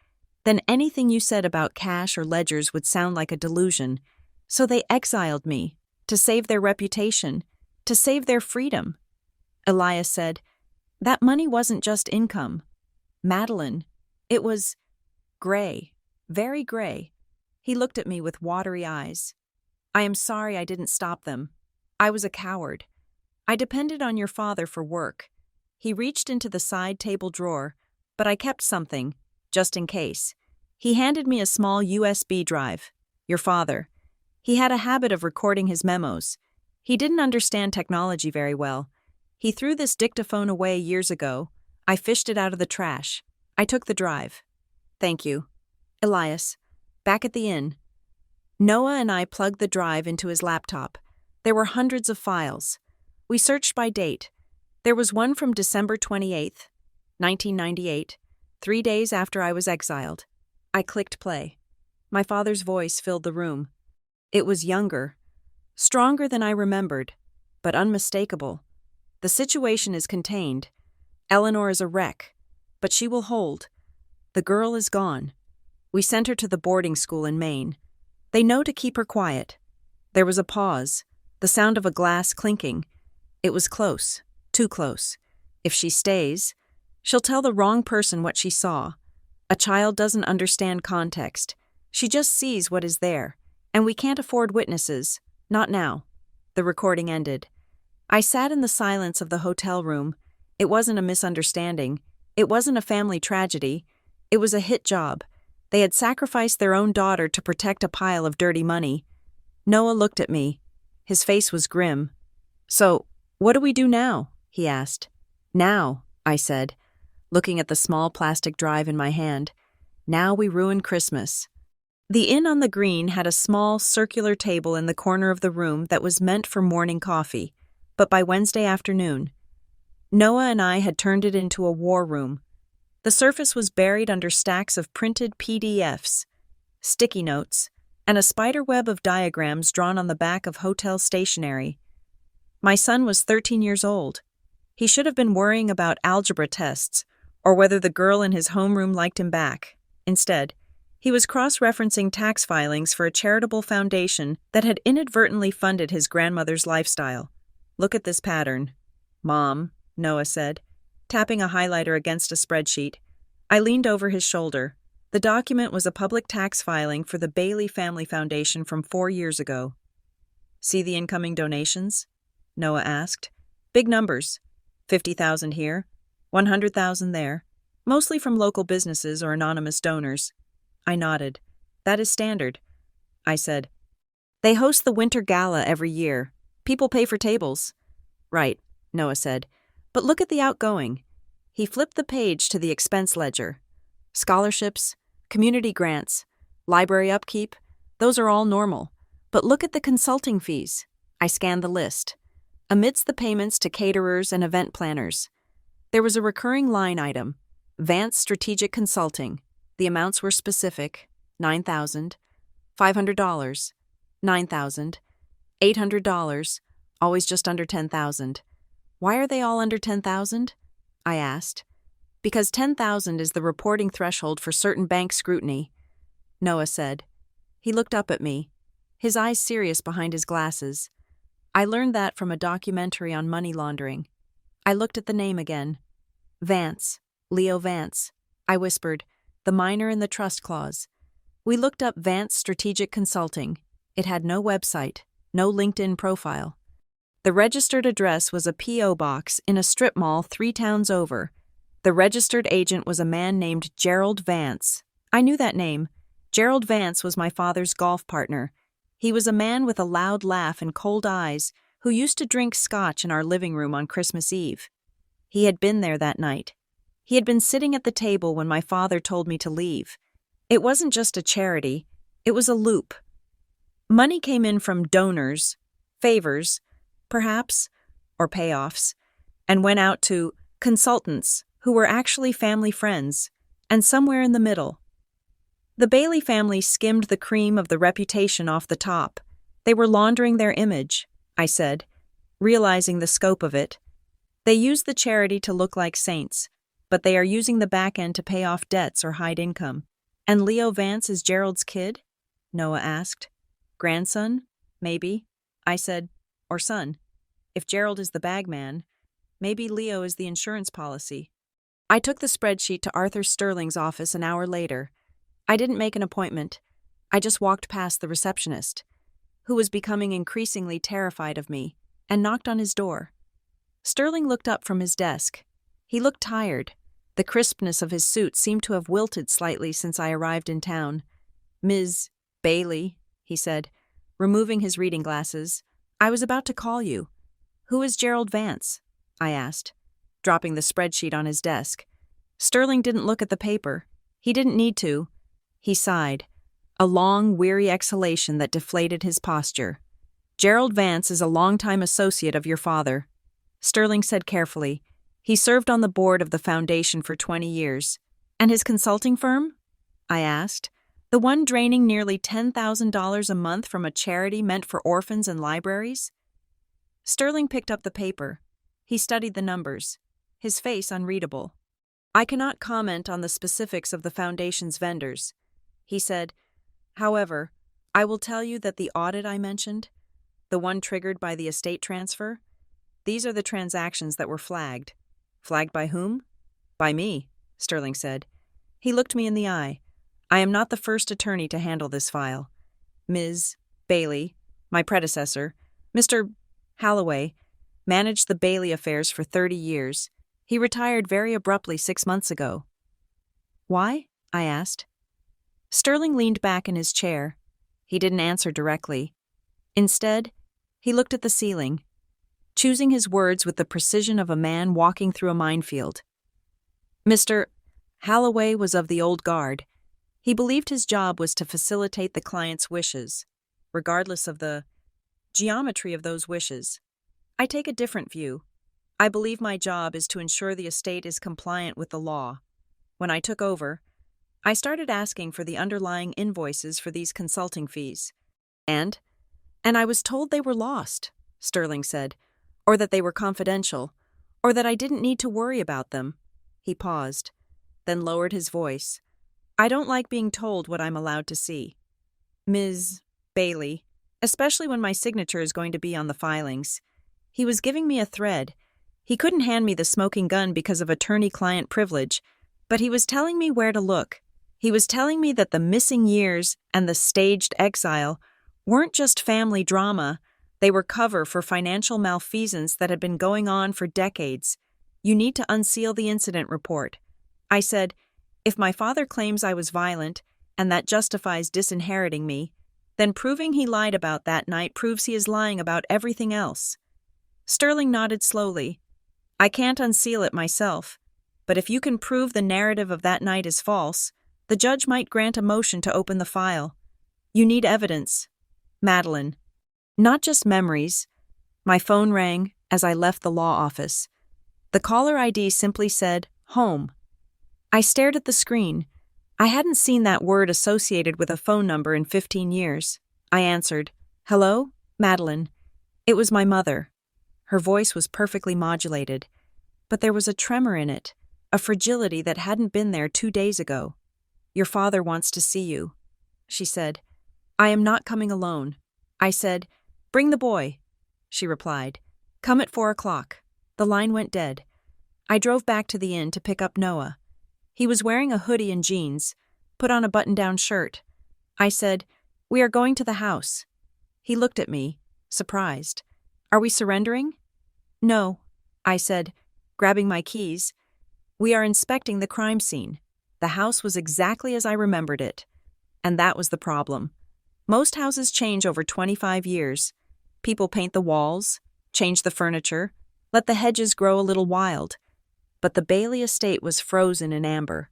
[SPEAKER 1] then anything you said about cash or ledgers would sound like a delusion. So they exiled me, to save their reputation, to save their freedom." Elias said, "That money wasn't just income. Madeline, it was gray, very gray." He looked at me with watery eyes. "I am sorry I didn't stop them. I was a coward. I depended on your father for work." He reached into the side table drawer, but I kept something, just in case. He handed me a small USB drive. "Your father. He had a habit of recording his memos. He didn't understand technology very well. He threw this dictaphone away years ago. I fished it out of the trash. I took the drive." "Thank you." Elias, back at the inn. Noah and I plugged the drive into his laptop. There were hundreds of files. We searched by date. There was one from December 28th, 1998, 3 days after I was exiled. I clicked play. My father's voice filled the room. It was younger, stronger than I remembered, but unmistakable. "The situation is contained. Eleanor is a wreck, but she will hold. The girl is gone. We sent her to the boarding school in Maine. They know to keep her quiet." There was a pause, the sound of a glass clinking. It was close, too close. "If she stays, she'll tell the wrong person what she saw. A child doesn't understand context. She just sees what is there, and we can't afford witnesses. Not now." The recording ended. I sat in the silence of the hotel room. It wasn't a misunderstanding. It wasn't a family tragedy. It was a hit job. They had sacrificed their own daughter to protect a pile of dirty money. Noah looked at me. His face was grim. "So, what do we do now?" he asked. "Now," I said, looking at the small plastic drive in my hand. "Now we ruin Christmas." The inn on the green had a small, circular table in the corner of the room that was meant for morning coffee, but by Wednesday afternoon, Noah and I had turned it into a war room. The surface was buried under stacks of printed PDFs, sticky notes, and a spiderweb of diagrams drawn on the back of hotel stationery. My son was 13 years old. He should have been worrying about algebra tests or whether the girl in his homeroom liked him back. Instead, he was cross-referencing tax filings for a charitable foundation that had inadvertently funded his grandmother's lifestyle. "Look at this pattern." "Mom," Noah said, tapping a highlighter against a spreadsheet. I leaned over his shoulder. The document was a public tax filing for the Bailey Family Foundation from 4 years ago. "See the incoming donations?" Noah asked. "Big numbers. 50,000 here, 100,000 there, mostly from local businesses or anonymous donors." I nodded. "That is standard," I said. "They host the Winter Gala every year. People pay for tables." "Right," Noah said. "But look at the outgoing." He flipped the page to the expense ledger. "Scholarships, community grants, library upkeep, those are all normal. But look at the consulting fees." I scanned the list. Amidst the payments to caterers and event planners, there was a recurring line item, Vance Strategic Consulting. The amounts were specific, $9,000, $500, $9,000, $800, always just under $10,000. Why are they all under 10,000? I asked. Because 10,000 is the reporting threshold for certain bank scrutiny, Noah said. He looked up at me, his eyes serious behind his glasses. I learned that from a documentary on money laundering. I looked at the name again. Vance, Leo Vance, I whispered, the minor in the trust clause. We looked up Vance Strategic Consulting. It had no website, no LinkedIn profile. The registered address was a P.O. box in a strip mall 3 towns over. The registered agent was a man named Gerald Vance. I knew that name. Gerald Vance was my father's golf partner. He was a man with a loud laugh and cold eyes who used to drink scotch in our living room on Christmas Eve. He had been there that night. He had been sitting at the table when my father told me to leave. It wasn't just a charity, it was a loop. Money came in from donors, favors, perhaps, or payoffs, and went out to consultants who were actually family friends, and somewhere in the middle. The Bailey family skimmed the cream of the reputation off the top. They were laundering their image, I said, realizing the scope of it. They use the charity to look like saints, but they are using the back end to pay off debts or hide income. And Leo Vance is Gerald's kid? Noah asked. Grandson? Maybe. I said, or son. If Gerald is the bagman, maybe Leo is the insurance policy. I took the spreadsheet to Arthur Sterling's office an hour later. I didn't make an appointment. I just walked past the receptionist, who was becoming increasingly terrified of me, and knocked on his door. Sterling looked up from his desk. He looked tired. The crispness of his suit seemed to have wilted slightly since I arrived in town. Ms. Bailey, he said, removing his reading glasses, I was about to call you. Who is Gerald Vance? I asked, dropping the spreadsheet on his desk. Sterling didn't look at the paper. He didn't need to. He sighed, a long, weary exhalation that deflated his posture. Gerald Vance is a longtime associate of your father, Sterling said carefully. He served on the board of the foundation for 20 years. And his consulting firm? I asked. The one draining nearly $10,000 a month from a charity meant for orphans and libraries? Sterling picked up the paper. He studied the numbers, his face unreadable. I cannot comment on the specifics of the foundation's vendors, he said. However, I will tell you that the audit I mentioned, the one triggered by the estate transfer, these are the transactions that were flagged. Flagged by whom? By me, Sterling said. He looked me in the eye. I am not the first attorney to handle this file. Ms. Bailey, my predecessor, Mr. Holloway, managed the Bailey affairs for 30 years. He retired very abruptly 6 months ago. Why? I asked. Sterling leaned back in his chair. He didn't answer directly. Instead, he looked at the ceiling, choosing his words with the precision of a man walking through a minefield. Mr. Holloway was of the old guard. He believed his job was to facilitate the client's wishes, regardless of the geometry of those wishes. I take a different view. I believe my job is to ensure the estate is compliant with the law. When I took over, I started asking for the underlying invoices for these consulting fees. And I was told they were lost, Sterling said, or that they were confidential, or that I didn't need to worry about them. He paused, then lowered his voice. I don't like being told what I'm allowed to see. Ms. Bailey, especially when my signature is going to be on the filings. He was giving me a thread. He couldn't hand me the smoking gun because of attorney-client privilege, but he was telling me where to look. He was telling me that the missing years and the staged exile weren't just family drama. They were cover for financial malfeasance that had been going on for decades. You need to unseal the incident report. I said, if my father claims I was violent, and that justifies disinheriting me, then proving he lied about that night proves he is lying about everything else. Sterling nodded slowly. I can't unseal it myself, but if you can prove the narrative of that night is false, the judge might grant a motion to open the file. You need evidence. Madeline. Not just memories. My phone rang as I left the law office. The caller ID simply said, home. I stared at the screen. I hadn't seen that word associated with a phone number in 15 years. I answered, hello, Madeline. It was my mother. Her voice was perfectly modulated, but there was a tremor in it, a fragility that hadn't been there 2 days ago. "Your father wants to see you," she said. "I am not coming alone." I said, "Bring the boy." She replied, "Come at 4 o'clock." The line went dead. I drove back to the inn to pick up Noah. He was wearing a hoodie and jeans, put on a button-down shirt. I said, "We are going to the house." He looked at me, surprised. "Are we surrendering?" "No," I said, grabbing my keys. "We are inspecting the crime scene." The house was exactly as I remembered it. And that was the problem. Most houses change over 25 years. People paint the walls, change the furniture, let the hedges grow a little wild. But the Bailey estate was frozen in amber.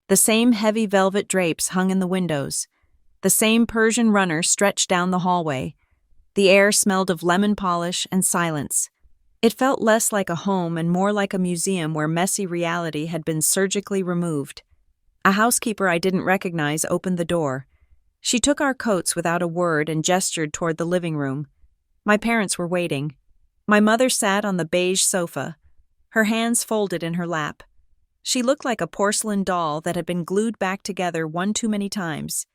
[SPEAKER 1] The same heavy velvet drapes hung in the windows. The same Persian runner stretched down the hallway. The air smelled of lemon polish and silence. It felt less like a home and more like a museum where messy reality had been surgically removed. A housekeeper I didn't recognize opened the door. She took our coats without a word and gestured toward the living room. My parents were waiting. My mother sat on the beige sofa, her hands folded in her lap. She looked like a porcelain doll that had been glued back together one too many times.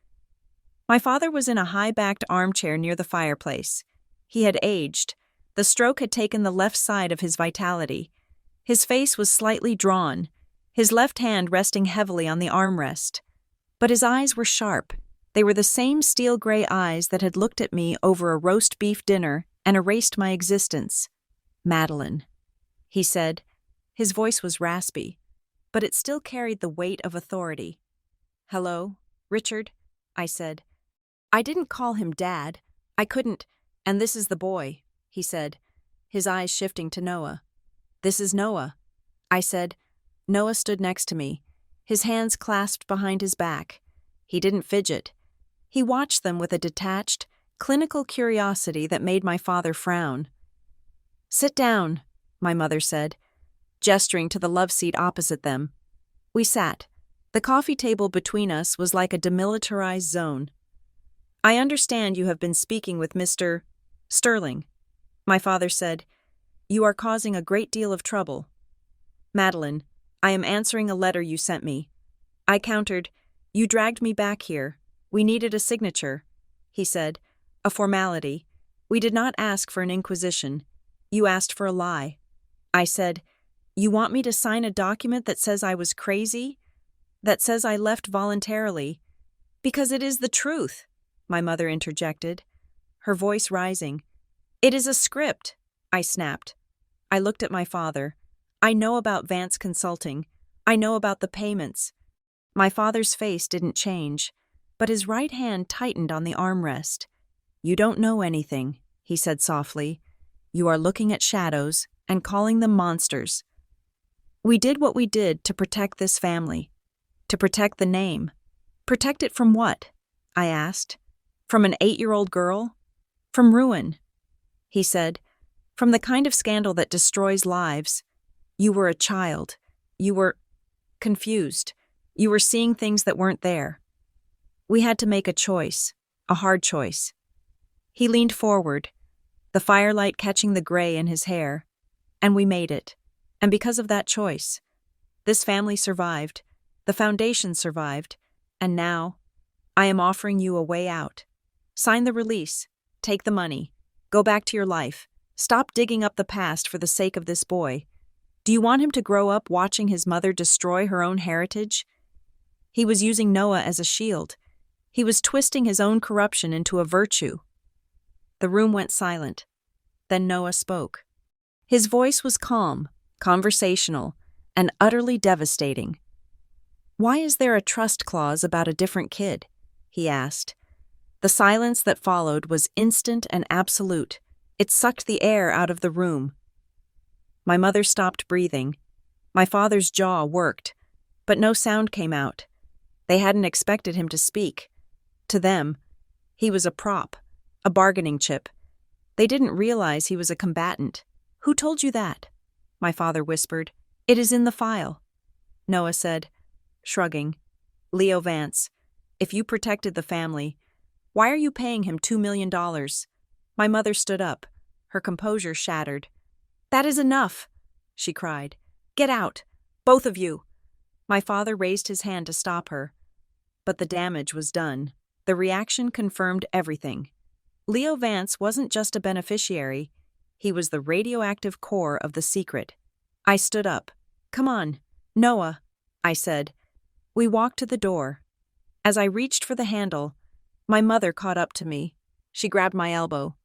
[SPEAKER 1] My father was in a high-backed armchair near the fireplace. He had aged. The stroke had taken the left side of his vitality. His face was slightly drawn, his left hand resting heavily on the armrest. But his eyes were sharp. They were the same steel-gray eyes that had looked at me over a roast beef dinner and erased my existence. "Madeline," he said. His voice was raspy, but it still carried the weight of authority. "Hello, Richard," I said. I didn't call him Dad. I couldn't. "And this is the boy," he said, his eyes shifting to Noah. "This is Noah," I said. Noah stood next to me, his hands clasped behind his back. He didn't fidget. He watched them with a detached, clinical curiosity that made my father frown. "Sit down," my mother said, gesturing to the love seat opposite them. We sat. The coffee table between us was like a demilitarized zone. "I understand you have been speaking with Mr. Sterling," my father said. "You are causing a great deal of trouble." "Madeline, I am answering a letter you sent me." I countered, "You dragged me back here. We needed a signature," he said. "A formality. We did not ask for an inquisition. You asked for a lie." I said, "You want me to sign a document that says I was crazy? That says I left voluntarily?" "Because it is the truth," my mother interjected, her voice rising. "It is a script," I snapped. I looked at my father. "I know about Vance Consulting. I know about the payments." My father's face didn't change, but his right hand tightened on the armrest. "You don't know anything," he said softly. "You are looking at shadows and calling them monsters. We did what we did to protect this family, to protect the name." "Protect it from what?" I asked. "From an 8-year-old girl? From ruin," he said. "From the kind of scandal that destroys lives. You were a child. You were confused. You were seeing things that weren't there. We had to make a choice, a hard choice." He leaned forward, the firelight catching the gray in his hair, and we made it. And because of that choice, this family survived, the foundation survived, and now I am offering you a way out. Sign the release, take the money, go back to your life, stop digging up the past for the sake of this boy. Do you want him to grow up watching his mother destroy her own heritage? He was using Noah as a shield. He was twisting his own corruption into a virtue. The room went silent. Then Noah spoke. His voice was calm, conversational, and utterly devastating. "Why is there a trust clause about a different kid?" he asked. The silence that followed was instant and absolute. It sucked the air out of the room. My mother stopped breathing. My father's jaw worked, but no sound came out. They hadn't expected him to speak. To them, he was a prop, a bargaining chip. They didn't realize he was a combatant. "Who told you that?" my father whispered. "It is in the file," Noah said, shrugging. "Leo Vance. If you protected the family, why are you paying him $2 million? My mother stood up, her composure shattered. "That is enough," she cried. "Get out, both of you." My father raised his hand to stop her. But the damage was done. The reaction confirmed everything. Leo Vance wasn't just a beneficiary, he was the radioactive core of the secret. I stood up. "Come on, Noah," I said. We walked to the door. As I reached for the handle, my mother caught up to me. She grabbed my elbow.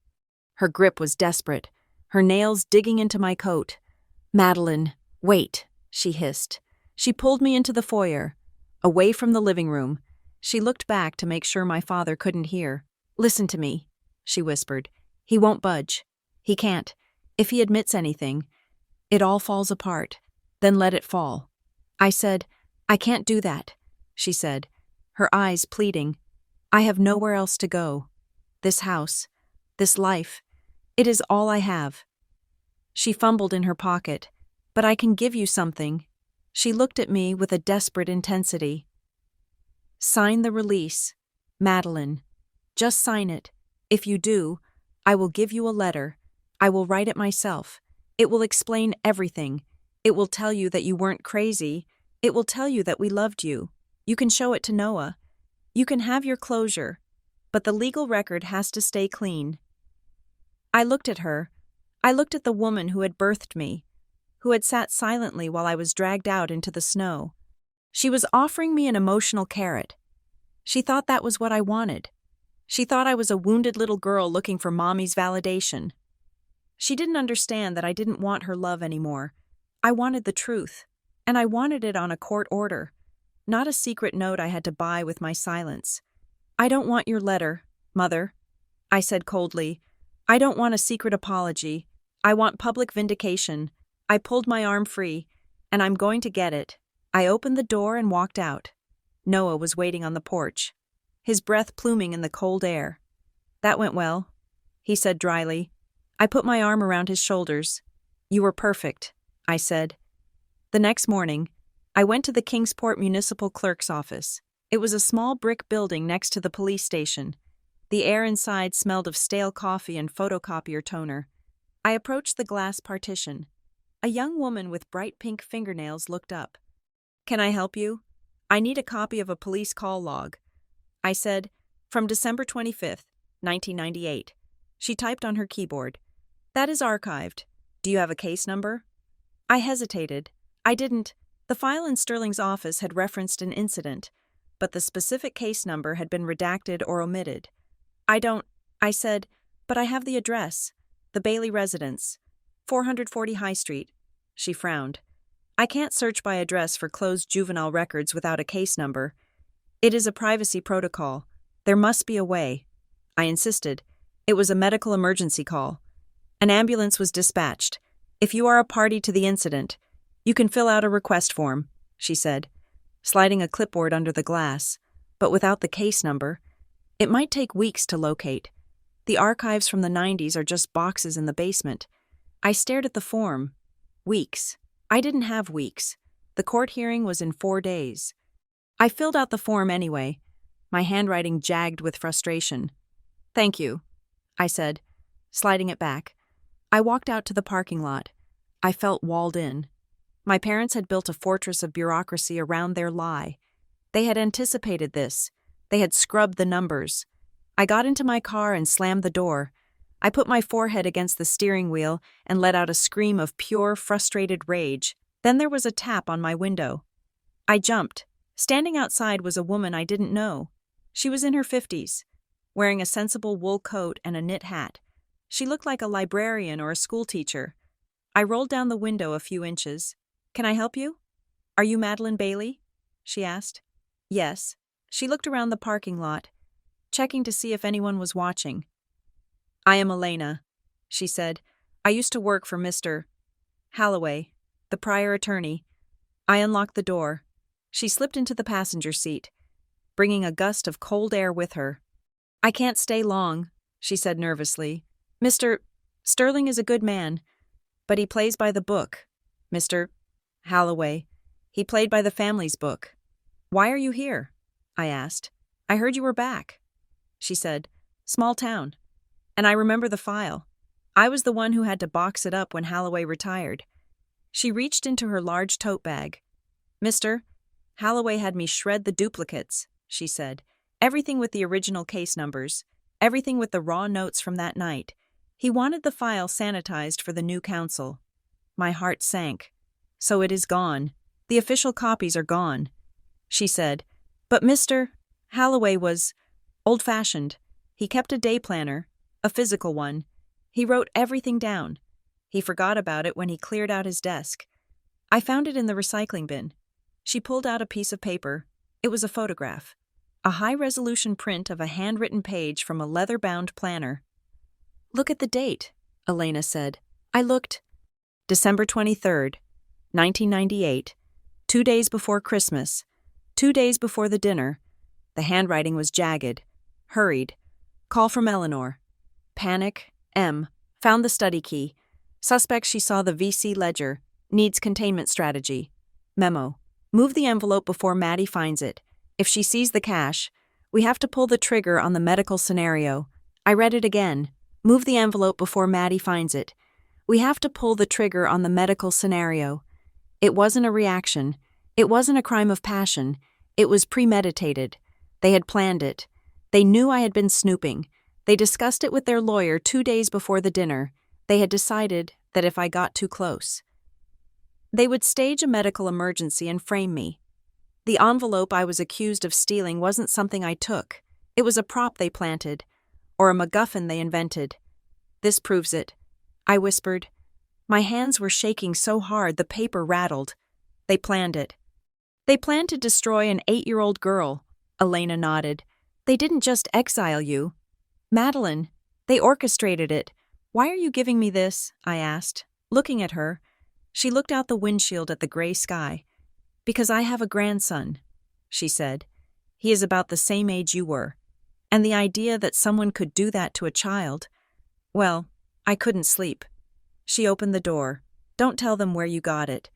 [SPEAKER 1] Her grip was desperate, her nails digging into my coat. "Madeline, wait," she hissed. She pulled me into the foyer, away from the living room. She looked back to make sure my father couldn't hear. "Listen to me," she whispered. "He won't budge. He can't. If he admits anything, it all falls apart. Then let it fall." I said, "I can't do that," she said, her eyes pleading. "I have nowhere else to go. This house, this life, it is all I have." She fumbled in her pocket. "But I can give you something." She looked at me with a desperate intensity. "Sign the release, Madeline. Just sign it. If you do, I will give you a letter. I will write it myself. It will explain everything. It will tell you that you weren't crazy. It will tell you that we loved you. You can show it to Noah. You can have your closure. But the legal record has to stay clean." I looked at her. I looked at the woman who had birthed me, who had sat silently while I was dragged out into the snow. She was offering me an emotional carrot. She thought that was what I wanted. She thought I was a wounded little girl looking for mommy's validation. She didn't understand that I didn't want her love anymore. I wanted the truth, and I wanted it on a court order, not a secret note I had to buy with my silence. "I don't want your letter, Mother," I said coldly. "I don't want a secret apology. I want public vindication." I pulled my arm free, and I'm going to get it. I opened the door and walked out. Noah was waiting on the porch, his breath pluming in the cold air. "That went well," he said dryly. I put my arm around his shoulders. "You were perfect," I said. The next morning, I went to the Kingsport Municipal Clerk's office. It was a small brick building next to the police station. The air inside smelled of stale coffee and photocopier toner. I approached the glass partition. A young woman with bright pink fingernails looked up. "Can I help you? I need a copy of a police call log." I said, "From December 25th, 1998. She typed on her keyboard. "That is archived. Do you have a case number?" I hesitated. I didn't. The file in Sterling's office had referenced an incident, but the specific case number had been redacted or omitted. "I don't," I said, "but I have the address. The Bailey residence. 440 High Street." She frowned. "I can't search by address for closed juvenile records without a case number. It is a privacy protocol. There must be a way." I insisted. "It was a medical emergency call. An ambulance was dispatched. If you are a party to the incident, you can fill out a request form," she said, sliding a clipboard under the glass. "But without the case number, it might take weeks to locate. The archives from the 90s are just boxes in the basement." I stared at the form. Weeks. I didn't have weeks. The court hearing was in 4 days. I filled out the form anyway, my handwriting jagged with frustration. "Thank you," I said, sliding it back. I walked out to the parking lot. I felt walled in. My parents had built a fortress of bureaucracy around their lie. They had anticipated this. They had scrubbed the numbers. I got into my car and slammed the door. I put my forehead against the steering wheel and let out a scream of pure, frustrated rage. Then there was a tap on my window. I jumped. Standing outside was a woman I didn't know. She was in her 50s, wearing a sensible wool coat and a knit hat. She looked like a librarian or a schoolteacher. I rolled down the window a few inches. "Can I help you?" "Are you Madeline Bailey?" she asked. "Yes." She looked around the parking lot, checking to see if anyone was watching. "I am Elena," she said. "I used to work for Mr. Holloway, the prior attorney." I unlocked the door. She slipped into the passenger seat, bringing a gust of cold air with her. "I can't stay long," she said nervously. "Mr. Sterling is a good man, but he plays by the book. Mr. Holloway, he played by the family's book." "Why are you here?" I asked. "I heard you were back." She said, "Small town. And I remember the file. I was the one who had to box it up when Holloway retired. She reached into her large tote bag. "Mister, Holloway had me shred the duplicates," she said. "Everything with the original case numbers. Everything with the raw notes from that night. He wanted the file sanitized for the new counsel." My heart sank. "So it is gone. The official copies are gone," she said. "But Mr. Holloway was old-fashioned. He kept a day planner, a physical one. He wrote everything down. He forgot about it when he cleared out his desk. I found it in the recycling bin." She pulled out a piece of paper. It was a photograph. A high-resolution print of a handwritten page from a leather-bound planner. "Look at the date," Elena said. I looked. December 23rd, 1998, 2 days before Christmas, 2 days before the dinner. The handwriting was jagged, hurried. Call from Eleanor. Panic, M. Found the study key. Suspect she saw the VC ledger. Needs containment strategy. Memo. Move the envelope before Maddie finds it. If she sees the cash, we have to pull the trigger on the medical scenario. I read it again. Move the envelope before Maddie finds it. We have to pull the trigger on the medical scenario. It wasn't a reaction. It wasn't a crime of passion. It was premeditated. They had planned it. They knew I had been snooping. They discussed it with their lawyer 2 days before the dinner. They had decided that if I got too close, they would stage a medical emergency and frame me. The envelope I was accused of stealing wasn't something I took. It was a prop they planted, or a MacGuffin they invented. "This proves it," I whispered. My hands were shaking so hard the paper rattled. "They planned it." "They planned to destroy an 8-year-old girl," Elena nodded. "They didn't just exile you. Madeline, they orchestrated it. Why are you giving me this?" I asked, looking at her. She looked out the windshield at the gray sky. "Because I have a grandson," she said. "He is about the same age you were. And the idea that someone could do that to a child, well, I couldn't sleep." She opened the door. "Don't tell them where you got it,"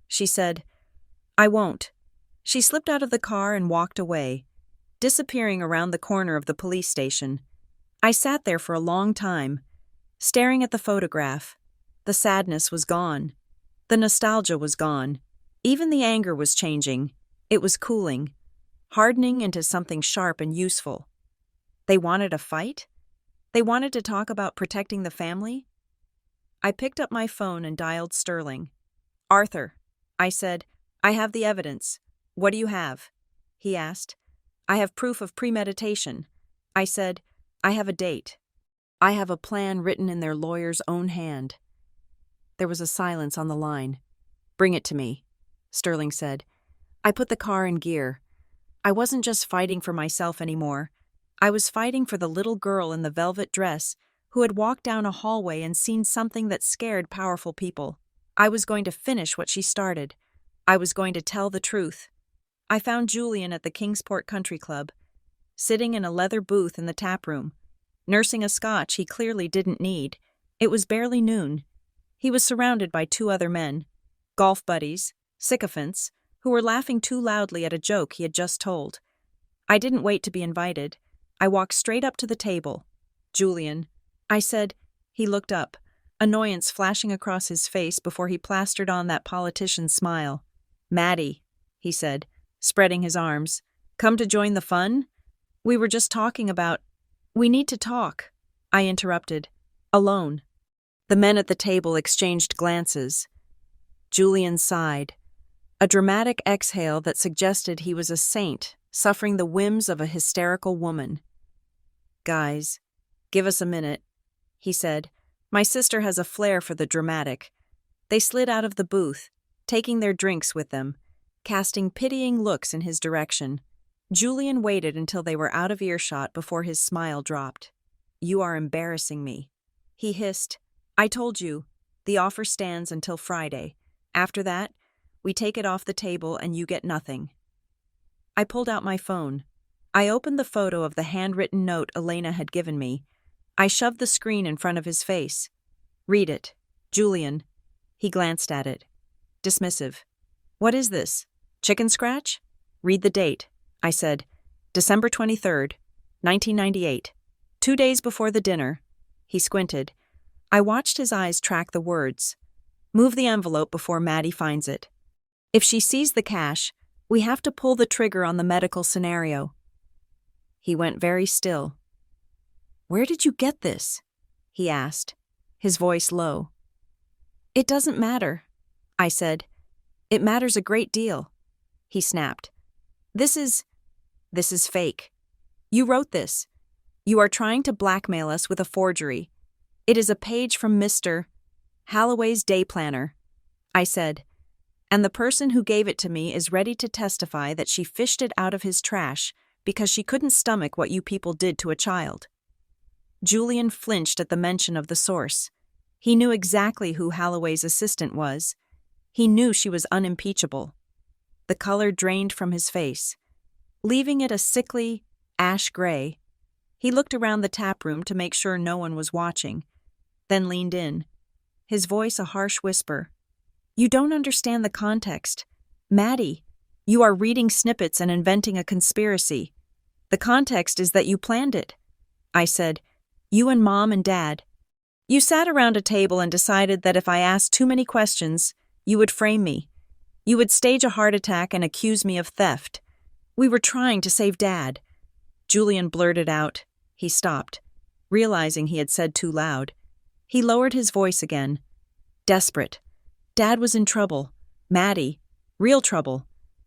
[SPEAKER 1] she said. "I won't." She slipped out of the car and walked away, disappearing around the corner of the police station. I sat there for a long time, staring at the photograph. The sadness was gone. The nostalgia was gone. Even the anger was changing. It was cooling, hardening into something sharp and useful. They wanted a fight? They wanted to talk about protecting the family? I picked up my phone and dialed Sterling. "Arthur," I said, "I have the evidence. What do you have?" He asked. "I have proof of premeditation." I said, "I have a date. I have a plan written in their lawyer's own hand." There was a silence on the line. "Bring it to me," Sterling said. I put the car in gear. I wasn't just fighting for myself anymore. I was fighting for the little girl in the velvet dress who had walked down a hallway and seen something that scared powerful people. I was going to finish what she started. I was going to tell the truth. I found Julian at the Kingsport Country Club, sitting in a leather booth in the tap room, nursing a scotch he clearly didn't need. It was barely noon. He was surrounded by 2 other men, golf buddies, sycophants, who were laughing too loudly at a joke he had just told. I didn't wait to be invited. I walked straight up to the table. "Julian," I said. He looked up, annoyance flashing across his face before he plastered on that politician's smile. "Maddie," he said, spreading his arms. "Come to join the fun? We were just talking about—" "We need to talk," I interrupted. "Alone." The men at the table exchanged glances. Julian sighed, a dramatic exhale that suggested he was a saint suffering the whims of a hysterical woman. "Guys, give us a minute," he said. "My sister has a flair for the dramatic." They slid out of the booth, taking their drinks with them, casting pitying looks in his direction. Julian waited until they were out of earshot before his smile dropped. "You are embarrassing me," he hissed. "I told you, the offer stands until Friday. After that, we take it off the table and you get nothing." I pulled out my phone. I opened the photo of the handwritten note Elena had given me. I shoved the screen in front of his face. "Read it, Julian." He glanced at it. Dismissive. "What is this? Chicken scratch?" "Read the date," I said. "December 23rd, 1998. 2 days before the dinner." He squinted. I watched his eyes track the words. Move the envelope before Maddie finds it. If she sees the cash, we have to pull the trigger on the medical scenario. He went very still. Where did you get this? He asked, his voice low. It doesn't matter, I said. It matters a great deal. He snapped. This is fake. You wrote this. You are trying to blackmail us with a forgery. It is a page from Mr. Holloway's day planner, I said, and the person who gave it to me is ready to testify that she fished it out of his trash because she couldn't stomach what you people did to a child. Julian flinched at the mention of the source. He knew exactly who Holloway's assistant was. He knew she was unimpeachable. The color drained from his face, leaving it a sickly, ash gray. He looked around the tap room to make sure no one was watching, then leaned in, his voice a harsh whisper. You don't understand the context. Maddie, you are reading snippets and inventing a conspiracy. The context is that you planned it. I said, you and Mom and Dad. You sat around a table and decided that if I asked too many questions, you would frame me. You would stage a heart attack and accuse me of theft. We were trying to save Dad. Julian blurted out. He stopped, realizing he had said too loud. He lowered his voice again. Desperate. Dad was in trouble. Maddie. Real trouble.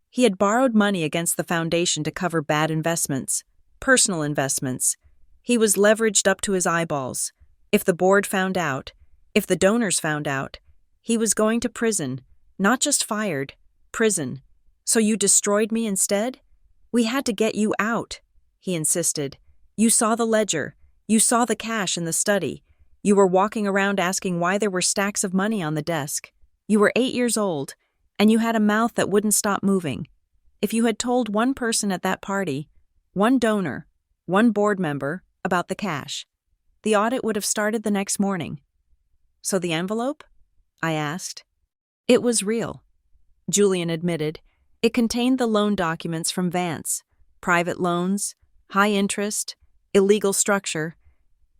[SPEAKER 1] He had borrowed money against the foundation to cover bad investments. Personal investments. He was leveraged up to his eyeballs. If the board found out, if the donors found out, he was going to prison. Not just fired. Prison. So you destroyed me instead? We had to get you out, he insisted. You saw the ledger. You saw the cash in the study. You were walking around asking why there were stacks of money on the desk. You were 8 years old, and you had a mouth that wouldn't stop moving. If you had told one person at that party, one donor, one board member, about the cash, the audit would have started the next morning. So the envelope? I asked. It was real, Julian admitted. It contained the loan documents from Vance, private loans, high interest, illegal structure.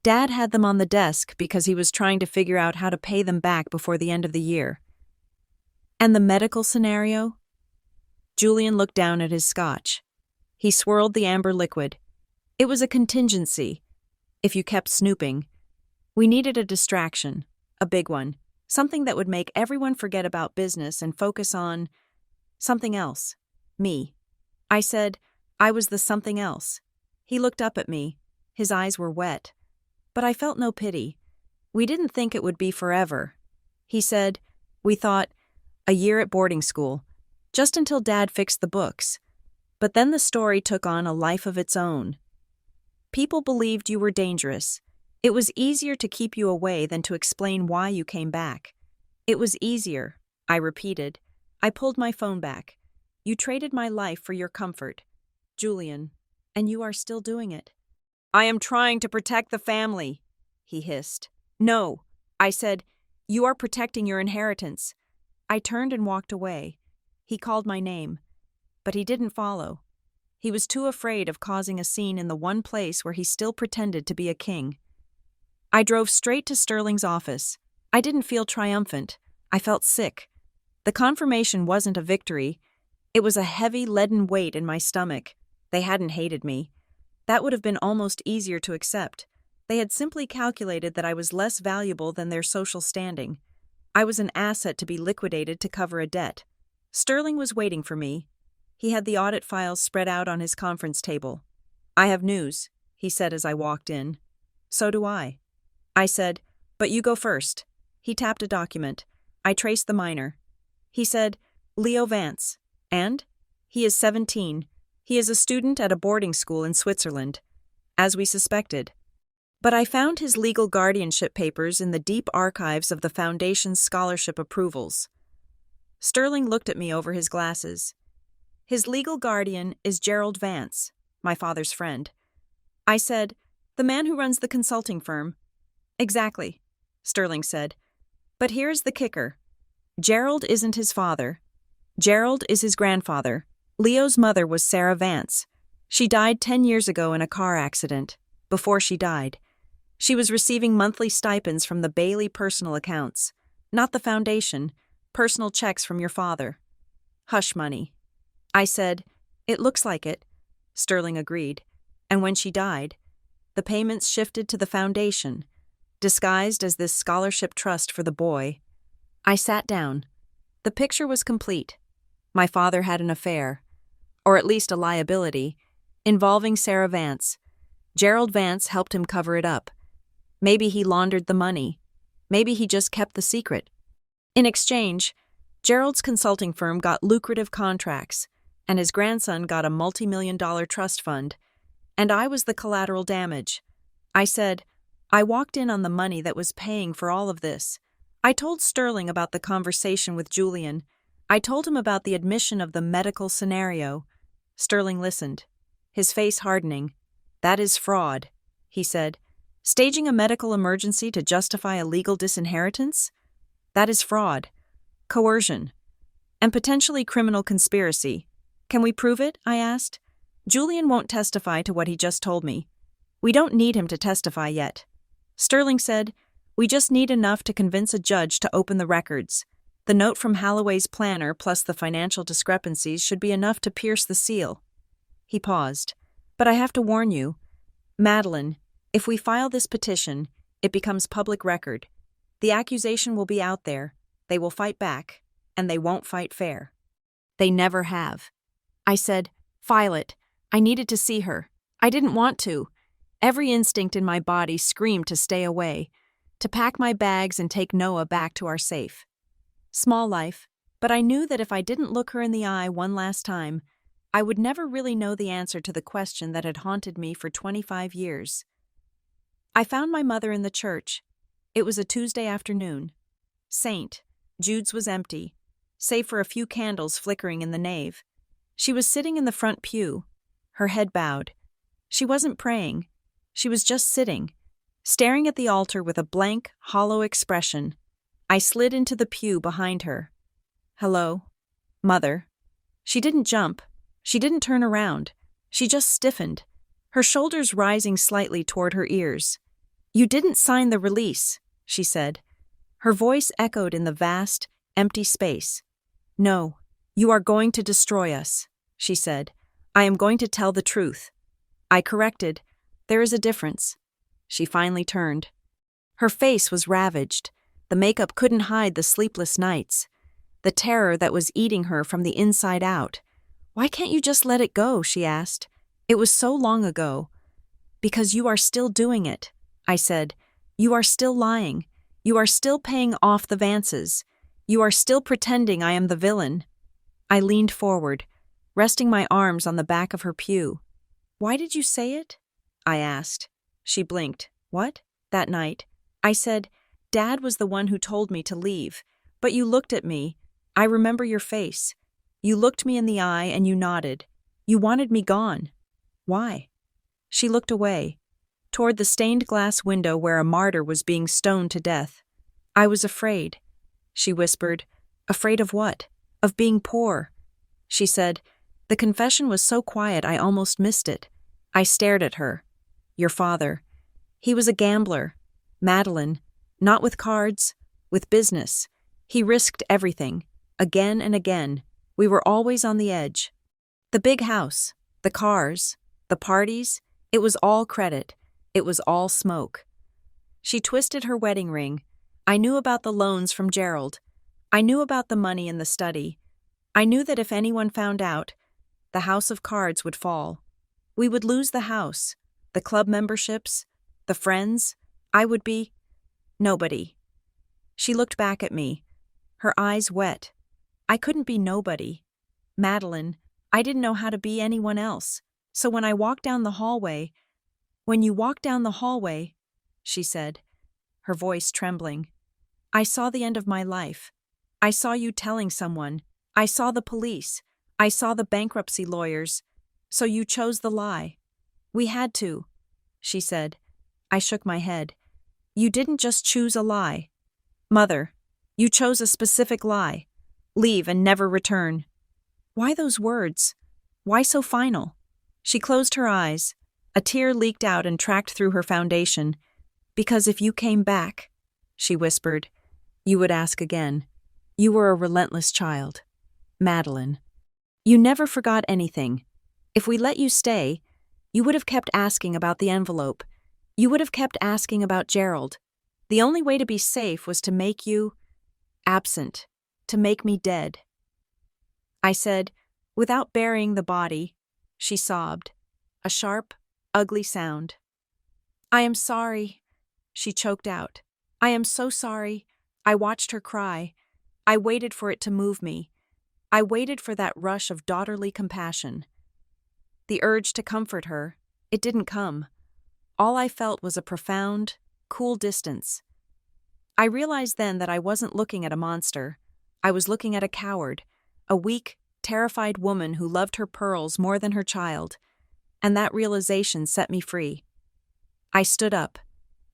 [SPEAKER 1] Dad had them on the desk because he was trying to figure out how to pay them back before the end of the year. And the medical scenario? Julian looked down at his scotch. He swirled the amber liquid. It was a contingency. If you kept snooping. We needed a distraction, a big one, something that would make everyone forget about business and focus on something else. Me. I said, I was the something else. He looked up at me. His eyes were wet. But I felt no pity. We didn't think it would be forever. He said, we thought, a year at boarding school, just until Dad fixed the books. But then the story took on a life of its own. People believed you were dangerous. It was easier to keep you away than to explain why you came back. It was easier, I repeated. I pulled my phone back. You traded my life for your comfort, Julian, and you are still doing it. I am trying to protect the family, he hissed. No, I said, you are protecting your inheritance. I turned and walked away. He called my name, but he didn't follow. He was too afraid of causing a scene in the one place where he still pretended to be a king. I drove straight to Sterling's office. I didn't feel triumphant. I felt sick. The confirmation wasn't a victory. It was a heavy, leaden weight in my stomach. They hadn't hated me. That would have been almost easier to accept. They had simply calculated that I was less valuable than their social standing. I was an asset to be liquidated to cover a debt. Sterling was waiting for me. He had the audit files spread out on his conference table. I have news, he said as I walked in. So do I. I said, but you go first. He tapped a document. I traced the minor. He said, Leo Vance. And? He is 17. He is a student at a boarding school in Switzerland, as we suspected. But I found his legal guardianship papers in the deep archives of the Foundation's scholarship approvals. Sterling looked at me over his glasses. His legal guardian is Gerald Vance, my father's friend. I said, the man who runs the consulting firm. Exactly, Sterling said. But here's the kicker. Gerald isn't his father. Gerald is his grandfather. Leo's mother was Sarah Vance. She died 10 years ago in a car accident. Before she died, She was receiving monthly stipends from the Bailey personal accounts, not the foundation, personal checks from your father. Hush money. I said, "It looks like it," Sterling agreed. And when she died, the payments shifted to the foundation, disguised as this scholarship trust for the boy. I sat down. The picture was complete. My father had an affair, or at least a liability, involving Sarah Vance. Gerald Vance helped him cover it up. Maybe he laundered the money. Maybe he just kept the secret. In exchange, Gerald's consulting firm got lucrative contracts, and his grandson got a multi-million-dollar trust fund, and I was the collateral damage. I said, I walked in on the money that was paying for all of this. I told Sterling about the conversation with Julian. I told him about the admission of the medical scenario. Sterling listened, his face hardening. "That is fraud," he said. "Staging a medical emergency to justify a legal disinheritance? That is fraud, coercion, and potentially criminal conspiracy. Can we prove it?" I asked. "Julian won't testify to what he just told me. We don't need him to testify yet." Sterling said, "We just need enough to convince a judge to open the records. The note from Holloway's planner plus the financial discrepancies should be enough to pierce the seal." He paused. "But I have to warn you, Madeline, if we file this petition, it becomes public record. The accusation will be out there, they will fight back, and they won't fight fair. They never have." I said, "File it. I needed to see her. I didn't want to. Every instinct in my body screamed to stay away, to pack my bags and take Noah back to our safe. Small life, but I knew that if I didn't look her in the eye one last time, I would never really know the answer to the question that had haunted me for 25 years. I found my mother in the church. It was a Tuesday afternoon. Saint, Jude's was empty, save for a few candles flickering in the nave. She was sitting in the front pew, her head bowed. She wasn't praying. She was just sitting, staring at the altar with a blank, hollow expression. I slid into the pew behind her. "Hello, Mother." She didn't jump. She didn't turn around. She just stiffened, her shoulders rising slightly toward her ears. "You didn't sign the release," she said. Her voice echoed in the vast, empty space. "No, you are going to destroy us," she said. "I am going to tell the truth." I corrected, "There is a difference." She finally turned. Her face was ravaged. The makeup couldn't hide the sleepless nights, the terror that was eating her from the inside out. "Why can't you just let it go?" she asked. "It was so long ago." "Because you are still doing it," I said. "You are still lying. You are still paying off the Vances. You are still pretending I am the villain." I leaned forward, resting my arms on the back of her pew. "Why did you say it?" I asked. She blinked. "What?" "That night. I said, Dad was the one who told me to leave, but you looked at me. I remember your face. You looked me in the eye and you nodded. You wanted me gone. Why?" She looked away, toward the stained glass window where a martyr was being stoned to death. "I was afraid," she whispered. "Afraid of what?" "Of being poor." She said, the confession was so quiet I almost missed it. I stared at her. "Your father. He was a gambler. Madeline. Not with cards, with business. He risked everything. Again and again. We were always on the edge. The big house, the cars, the parties, it was all credit. It was all smoke." She twisted her wedding ring. I knew about the loans from Gerald. I knew about the money in the study. I knew that if anyone found out, the house of cards would fall. We would lose the house, the club memberships, the friends. I would be nobody. She looked back at me, her eyes wet. I couldn't be nobody. Madeline, I didn't know how to be anyone else. So when I walked down the hallway, "When you walked down the hallway," she said, her voice trembling, "I saw the end of my life. I saw you telling someone. I saw the police. I saw the bankruptcy lawyers. So you chose the lie." "We had to," she said. I shook my head. "You didn't just choose a lie. Mother, you chose a specific lie. Leave and never return." Why those words? Why so final? She closed her eyes. A tear leaked out and tracked through her foundation. Because if you came back, she whispered, you would ask again. You were a relentless child. Madeline. You never forgot anything. If we let you stay, you would have kept asking about the envelope. You would have kept asking about Gerald. The only way to be safe was to make you absent, to make me dead. I said, without burying the body. She sobbed, a sharp, ugly sound. I am sorry, she choked out. I am so sorry. I watched her cry. I waited for it to move me. I waited for that rush of daughterly compassion. The urge to comfort her, it didn't come. All I felt was a profound, cool distance. I realized then that I wasn't looking at a monster. I was looking at a coward, a weak, terrified woman who loved her pearls more than her child, and that realization set me free. I stood up.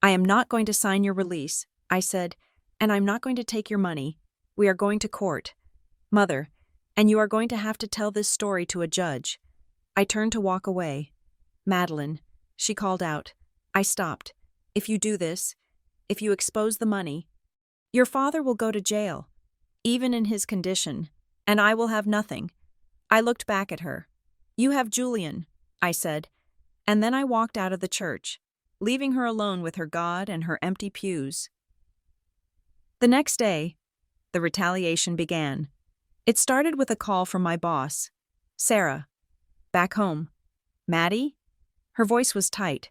[SPEAKER 1] I am not going to sign your release, I said, and I'm not going to take your money. We are going to court. Mother, and you are going to have to tell this story to a judge. I turned to walk away. Madeline, she called out. I stopped. If you do this, if you expose the money, your father will go to jail, even in his condition, and I will have nothing. I looked back at her. You have Julian, I said, and then I walked out of the church, leaving her alone with her God and her empty pews. The next day, the retaliation began. It started with a call from my boss, Sarah. Back home. Maddie? Her voice was tight.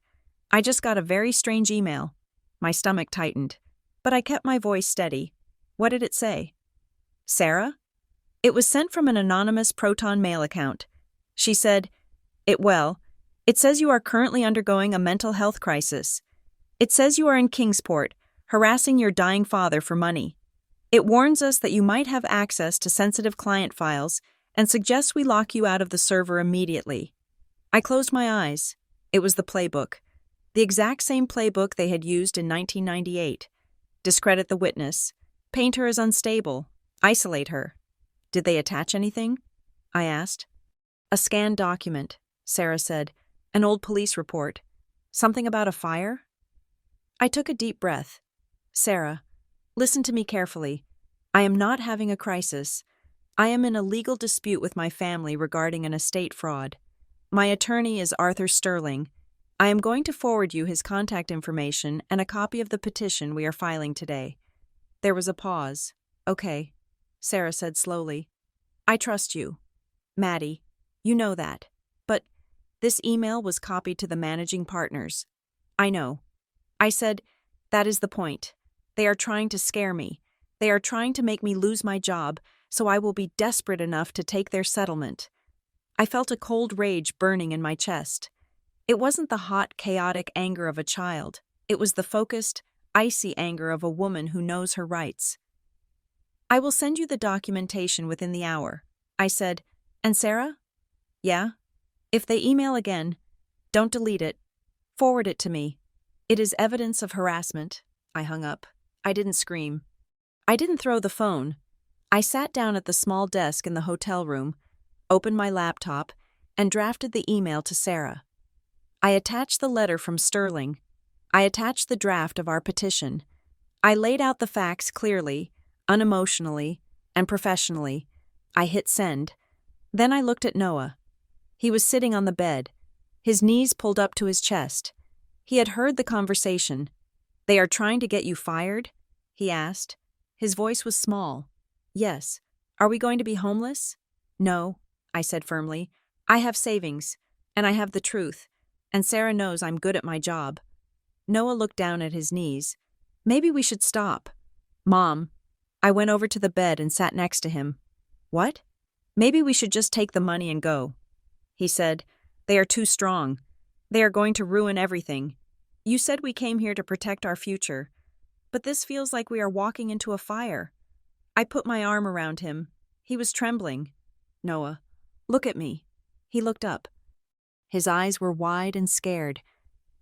[SPEAKER 1] I just got a very strange email. My stomach tightened, but I kept my voice steady. What did it say? Sarah? It was sent from an anonymous Proton Mail account. She said, it says you are currently undergoing a mental health crisis. It says you are in Kingsport, harassing your dying father for money. It warns us that you might have access to sensitive client files and suggests we lock you out of the server immediately. I closed my eyes. It was the playbook. The exact same playbook they had used in 1998. Discredit the witness. Paint her as unstable. Isolate her. Did they attach anything? I asked. A scanned document, Sarah said. An old police report. Something about a fire? I took a deep breath. Sarah, listen to me carefully. I am not having a crisis. I am in a legal dispute with my family regarding an estate fraud. My attorney is Arthur Sterling. I am going to forward you his contact information and a copy of the petition we are filing today. There was a pause. Okay, Sarah said slowly. I trust you. Maddie, you know that. But this email was copied to the managing partners. I know. I said, that is the point. They are trying to scare me. They are trying to make me lose my job, so I will be desperate enough to take their settlement. I felt a cold rage burning in my chest. It wasn't the hot, chaotic anger of a child. It was the focused, icy anger of a woman who knows her rights. I will send you the documentation within the hour, I said. And Sarah? Yeah? If they email again, don't delete it. Forward it to me. It is evidence of harassment. I hung up. I didn't scream. I didn't throw the phone. I sat down at the small desk in the hotel room, opened my laptop, and drafted the email to Sarah. I attached the letter from Sterling. I attached the draft of our petition. I laid out the facts clearly, unemotionally, and professionally. I hit send. Then I looked at Noah. He was sitting on the bed, his knees pulled up to his chest. He had heard the conversation. They are trying to get you fired? He asked. His voice was small. Yes. Are we going to be homeless? No, I said firmly. I have savings, and I have the truth, and Sarah knows I'm good at my job. Noah looked down at his knees. Maybe we should stop. Mom. I went over to the bed and sat next to him. What? Maybe we should just take the money and go. He said, they are too strong. They are going to ruin everything. You said we came here to protect our future, but this feels like we are walking into a fire. I put my arm around him. He was trembling. Noah, look at me. He looked up. His eyes were wide and scared.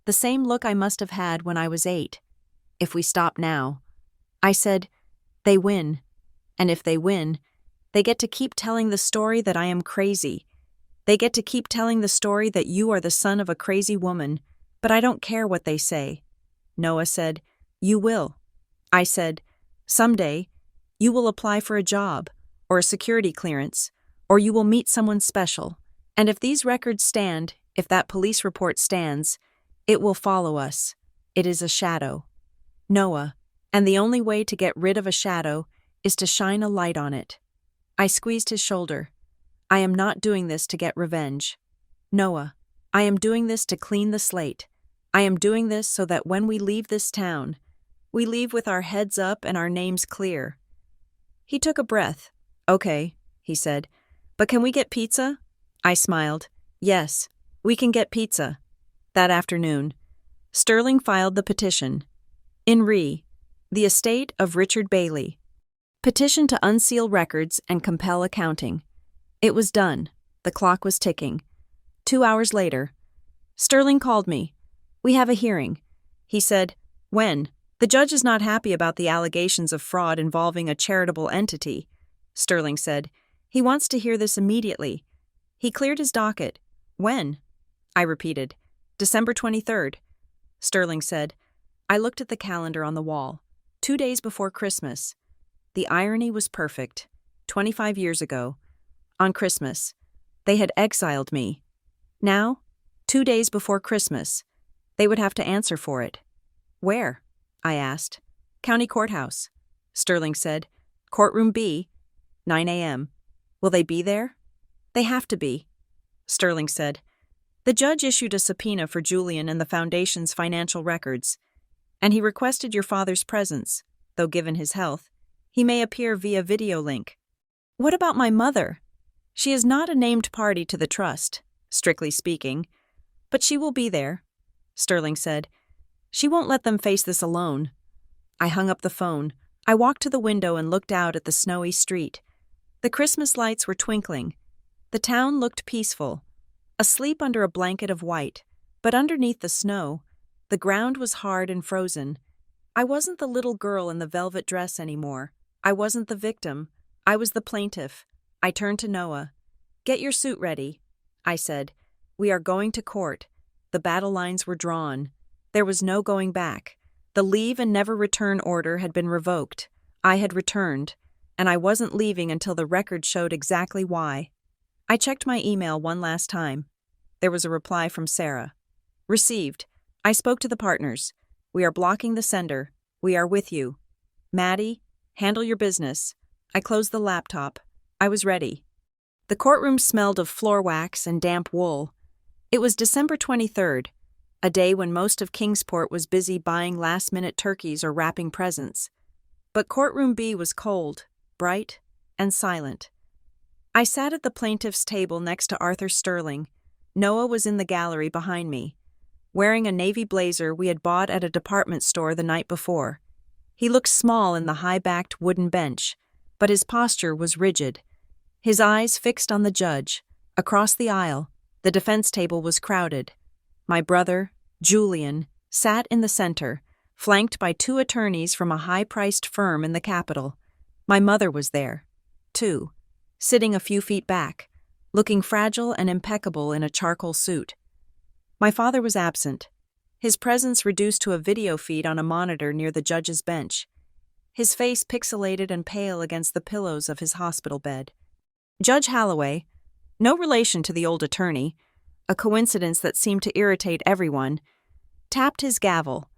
[SPEAKER 1] The same look I must have had when I was 8. If we stop now. I said, they win. And if they win, they get to keep telling the story that I am crazy. They get to keep telling the story that you are the son of a crazy woman, but I don't care what they say. Noah said, "You will." I said, "Someday, you will apply for a job, or a security clearance, or you will meet someone special. And if these records stand, if that police report stands, it will follow us. It is a shadow." Noah, and the only way to get rid of a shadow is to shine a light on it. I squeezed his shoulder. I am not doing this to get revenge. Noah, I am doing this to clean the slate. I am doing this so that when we leave this town, we leave with our heads up and our names clear. He took a breath. "Okay," he said. "But can we get pizza?" I smiled. "Yes, we can get pizza." That afternoon, Sterling filed the petition. In re, the estate of Richard Bailey. Petition to unseal records and compel accounting. It was done. The clock was ticking. 2 hours later, Sterling called me. "We have a hearing." He said, "When?" "The judge is not happy about the allegations of fraud involving a charitable entity," Sterling said. "He wants to hear this immediately." He cleared his docket. "When?" I repeated. "December 23rd. Sterling said. I looked at the calendar on the wall. 2 days before Christmas. The irony was perfect. 25 years ago, on Christmas, they had exiled me. Now, 2 days before Christmas, they would have to answer for it. "Where?" I asked. "County Courthouse," Sterling said. "Courtroom B, 9 a.m. Will they be there?" "They have to be," Sterling said. The judge issued a subpoena for Julian and the Foundation's financial records, and he requested your father's presence, though given his health, he may appear via video link. "What about my mother?" "She is not a named party to the trust, strictly speaking, but she will be there," Sterling said. "She won't let them face this alone." I hung up the phone. I walked to the window and looked out at the snowy street. The Christmas lights were twinkling. The town looked peaceful, asleep under a blanket of white, but underneath the snow, the ground was hard and frozen. I wasn't the little girl in the velvet dress anymore. I wasn't the victim. I was the plaintiff. I turned to Noah. "Get your suit ready," I said. "We are going to court." The battle lines were drawn. There was no going back. The leave and never return order had been revoked. I had returned, and I wasn't leaving until the record showed exactly why. I checked my email one last time. There was a reply from Sarah. "Received. I spoke to the partners. We are blocking the sender. We are with you. Maddie, handle your business." I closed the laptop. I was ready. The courtroom smelled of floor wax and damp wool. It was December 23rd, a day when most of Kingsport was busy buying last-minute turkeys or wrapping presents. But courtroom B was cold, bright, and silent. I sat at the plaintiff's table next to Arthur Sterling. Noah was in the gallery behind me, wearing a navy blazer we had bought at a department store the night before. He looked small in the high-backed wooden bench, but his posture was rigid. His eyes fixed on the judge. Across the aisle, the defense table was crowded. My brother, Julian, sat in the center, flanked by 2 attorneys from a high-priced firm in the capital. My mother was there, too, sitting a few feet back, looking fragile and impeccable in a charcoal suit. My father was absent, his presence reduced to a video feed on a monitor near the judge's bench, his face pixelated and pale against the pillows of his hospital bed. Judge Holloway, no relation to the old attorney, a coincidence that seemed to irritate everyone, tapped his gavel.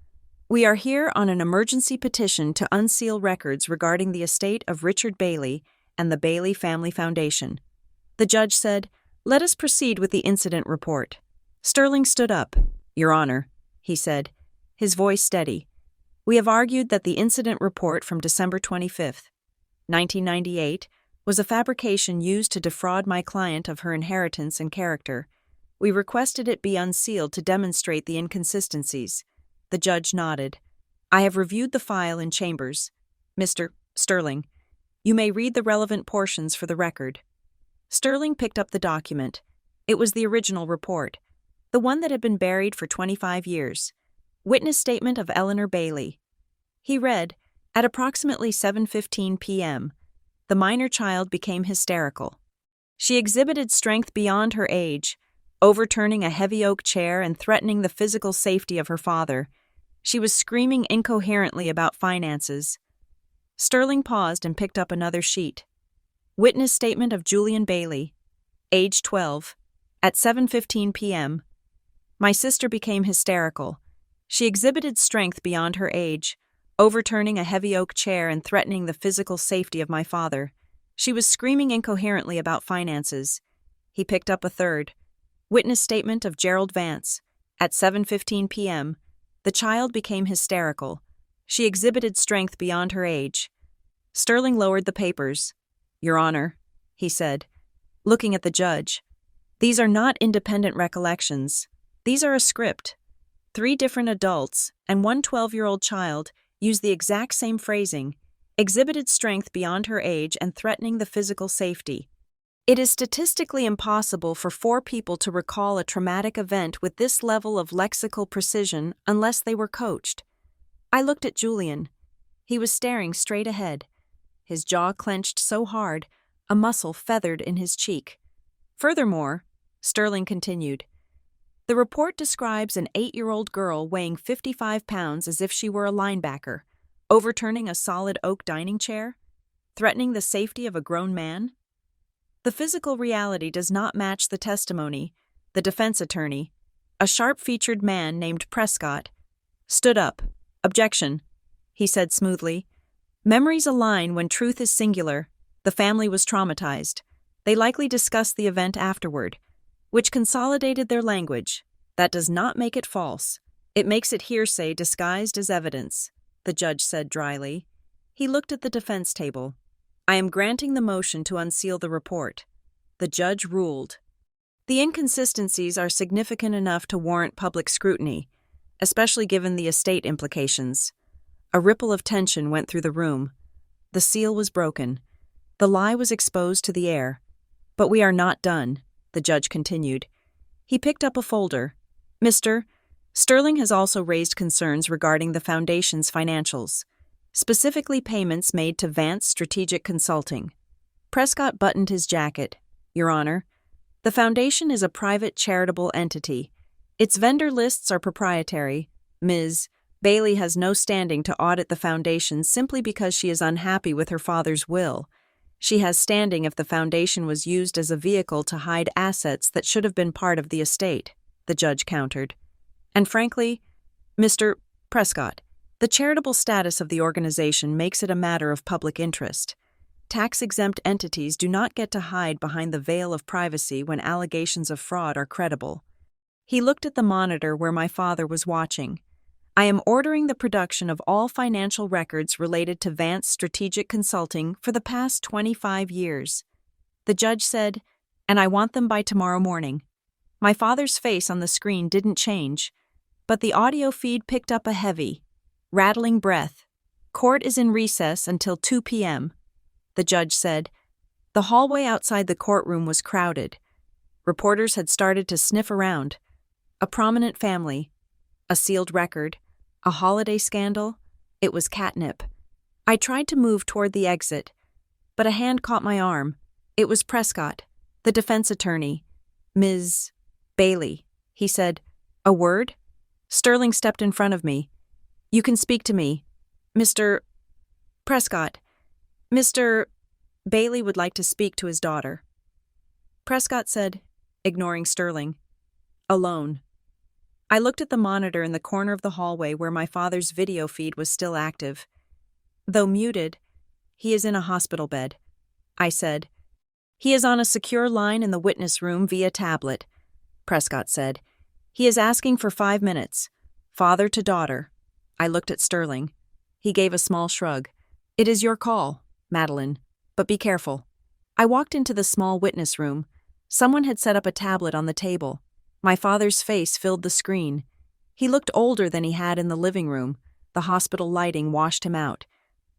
[SPEAKER 1] "We are here on an emergency petition to unseal records regarding the estate of Richard Bailey and the Bailey Family Foundation." The judge said, "Let us proceed with the incident report." Sterling stood up. "Your Honor," he said, his voice steady. "We have argued that the incident report from December 25th, 1998, was a fabrication used to defraud my client of her inheritance and character. We requested it be unsealed to demonstrate the inconsistencies." The judge nodded. "I have reviewed the file in chambers. Mr. Sterling, you may read the relevant portions for the record." Sterling picked up the document. It was the original report, the one that had been buried for 25 years. Witness statement of Eleanor Bailey. He read, "At approximately 7:15 p.m., the minor child became hysterical. She exhibited strength beyond her age, overturning a heavy oak chair and threatening the physical safety of her father. She was screaming incoherently about finances. Sterling paused and picked up another sheet. Witness statement of Julian Bailey, age 12, at 7:15 p.m. My sister became hysterical. She exhibited strength beyond her age, overturning a heavy oak chair and threatening the physical safety of my father. She was screaming incoherently about finances. He picked up a third. Witness statement of Gerald Vance. At 7:15 p.m., the child became hysterical. She exhibited strength beyond her age. Sterling lowered the papers. Your Honor, he said, looking at the judge. These are not independent recollections. These are a script. 3 different adults and one 12-year-old child used the exact same phrasing, exhibited strength beyond her age and threatening the physical safety. It is statistically impossible for 4 people to recall a traumatic event with this level of lexical precision unless they were coached. I looked at Julian. He was staring straight ahead. His jaw clenched so hard, a muscle feathered in his cheek. Furthermore, Sterling continued, the report describes an 8-year-old girl weighing 55 pounds as if she were a linebacker, overturning a solid oak dining chair, threatening the safety of a grown man. The physical reality does not match the testimony. The defense attorney, a sharp-featured man named Prescott, stood up. Objection, he said smoothly. Memories align when truth is singular. The family was traumatized. They likely discussed the event afterward, which consolidated their language. That does not make it false. It makes it hearsay disguised as evidence, the judge said dryly. He looked at the defense table. I am granting the motion to unseal the report. The judge ruled. The inconsistencies are significant enough to warrant public scrutiny, especially given the estate implications. A ripple of tension went through the room. The seal was broken. The lie was exposed to the air. But we are not done, the judge continued. He picked up a folder. Mr. Sterling has also raised concerns regarding the Foundation's financials, specifically payments made to Vance Strategic Consulting. Prescott buttoned his jacket. Your Honor, the Foundation is a private charitable entity. Its vendor lists are proprietary. Ms. Bailey has no standing to audit the Foundation simply because she is unhappy with her father's will. She has standing if the Foundation was used as a vehicle to hide assets that should have been part of the estate, the judge countered. And frankly, Mr. Prescott, the charitable status of the organization makes it a matter of public interest. Tax-exempt entities do not get to hide behind the veil of privacy when allegations of fraud are credible. He looked at the monitor where my father was watching. I am ordering the production of all financial records related to Vance Strategic Consulting for the past 25 years. The judge said, and I want them by tomorrow morning. My father's face on the screen didn't change, but the audio feed picked up a heavy, rattling breath. Court is in recess until 2 p.m., the judge said. The hallway outside the courtroom was crowded. Reporters had started to sniff around. A prominent family, a sealed record, a holiday scandal. It was catnip. I tried to move toward the exit, but a hand caught my arm. It was Prescott, the defense attorney. Ms. Bailey, he said. A word? Sterling stepped in front of me. You can speak to me. Mr. Prescott. Mr. Bailey would like to speak to his daughter. Prescott said, ignoring Sterling. Alone. I looked at the monitor in the corner of the hallway where my father's video feed was still active. Though muted, he is in a hospital bed, I said. He is on a secure line in the witness room via tablet, Prescott said. He is asking for 5 minutes. Father to daughter. I looked at Sterling. He gave a small shrug. It is your call, Madeline, but be careful. I walked into the small witness room. Someone had set up a tablet on the table. My father's face filled the screen. He looked older than he had in the living room. The hospital lighting washed him out,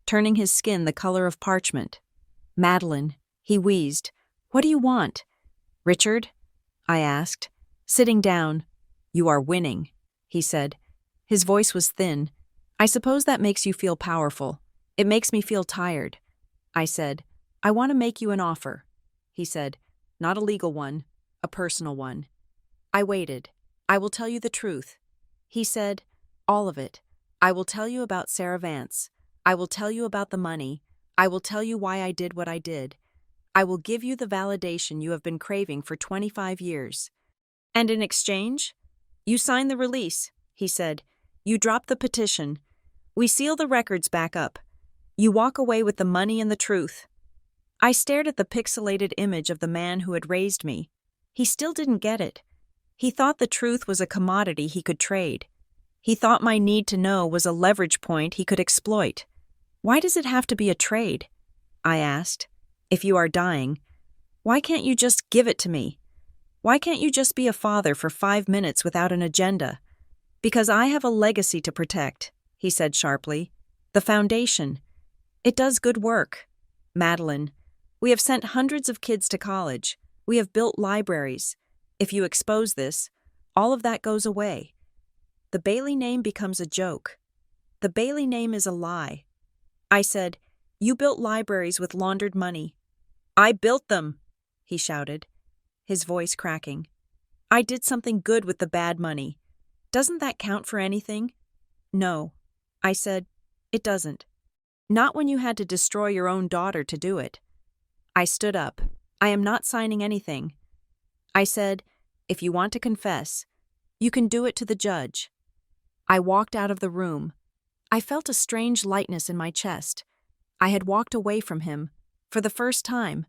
[SPEAKER 1] turning his skin the color of parchment. Madeline, he wheezed. What do you want? Richard? I asked. Sitting down. You are winning, he said. His voice was thin. I suppose that makes you feel powerful. It makes me feel tired. I said, I want to make you an offer. He said, not a legal one, a personal one. I waited. I will tell you the truth. He said, all of it. I will tell you about Sarah Vance. I will tell you about the money. I will tell you why I did what I did. I will give you the validation you have been craving for 25 years. And in exchange? You sign the release, he said. You drop the petition. We seal the records back up. You walk away with the money and the truth. I stared at the pixelated image of the man who had raised me. He still didn't get it. He thought the truth was a commodity he could trade. He thought my need to know was a leverage point he could exploit. Why does it have to be a trade? I asked. If you are dying, why can't you just give it to me? Why can't you just be a father for 5 minutes without an agenda? Because I have a legacy to protect, he said sharply. The foundation. It does good work. Madeline, we have sent hundreds of kids to college. We have built libraries. If you expose this, all of that goes away. The Bailey name becomes a joke. The Bailey name is a lie. I said, you built libraries with laundered money. I built them, he shouted, his voice cracking. I did something good with the bad money. Doesn't that count for anything? No, I said, it doesn't. Not when you had to destroy your own daughter to do it. I stood up. I am not signing anything. I said, if you want to confess, you can do it to the judge. I walked out of the room. I felt a strange lightness in my chest. I had walked away from him. For the first time,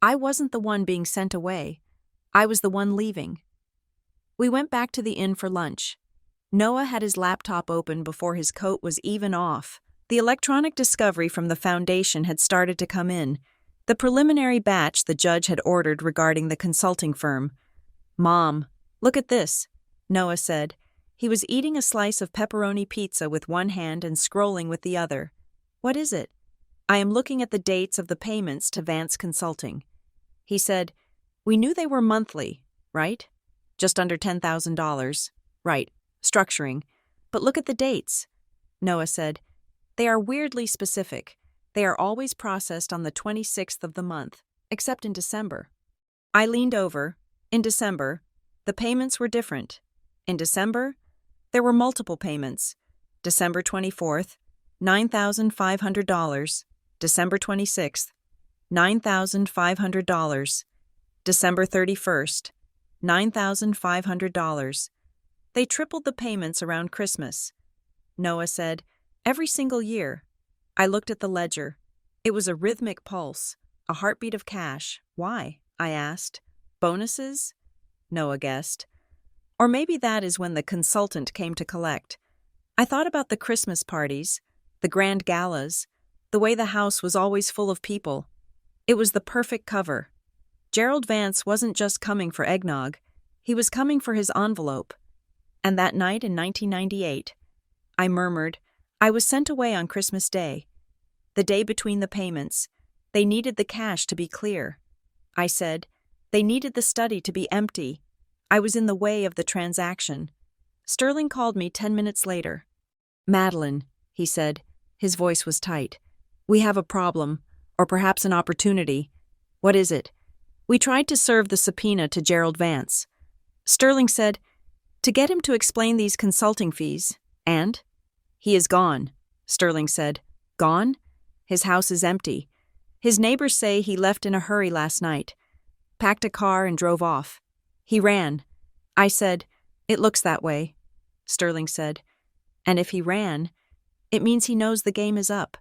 [SPEAKER 1] I wasn't the one being sent away. I was the one leaving. We went back to the inn for lunch. Noah had his laptop open before his coat was even off. The electronic discovery from the foundation had started to come in, the preliminary batch the judge had ordered regarding the consulting firm. Mom, look at this, Noah said. He was eating a slice of pepperoni pizza with one hand and scrolling with the other. What is it? I am looking at the dates of the payments to Vance Consulting. He said, we knew they were monthly, right? Just under $10,000. Right, structuring. But look at the dates. Noah said, they are weirdly specific. They are always processed on the 26th of the month, except in December. I leaned over. In December, the payments were different. In December, there were multiple payments. December 24th, $9,500. December 26th, $9,500. December 31st, $9,500. They tripled the payments around Christmas. Noah said, every single year. I looked at the ledger. It was a rhythmic pulse, a heartbeat of cash. Why? I asked. Bonuses? Noah guessed. Or maybe that is when the consultant came to collect. I thought about the Christmas parties, the grand galas, the way the house was always full of people. It was the perfect cover. Gerald Vance wasn't just coming for eggnog. He was coming for his envelope. And that night in 1998, I murmured, I was sent away on Christmas Day. The day between the payments, they needed the cash to be clear. I said, they needed the study to be empty. I was in the way of the transaction. Sterling called me 10 minutes later. Madeline, he said. His voice was tight. We have a problem, or perhaps an opportunity. What is it? We tried to serve the subpoena to Gerald Vance. Sterling said, to get him to explain these consulting fees, and? He is gone, Sterling said. Gone? His house is empty. His neighbors say he left in a hurry last night, packed a car and drove off. He ran. I said, it looks that way. Sterling said, and if he ran, it means he knows the game is up.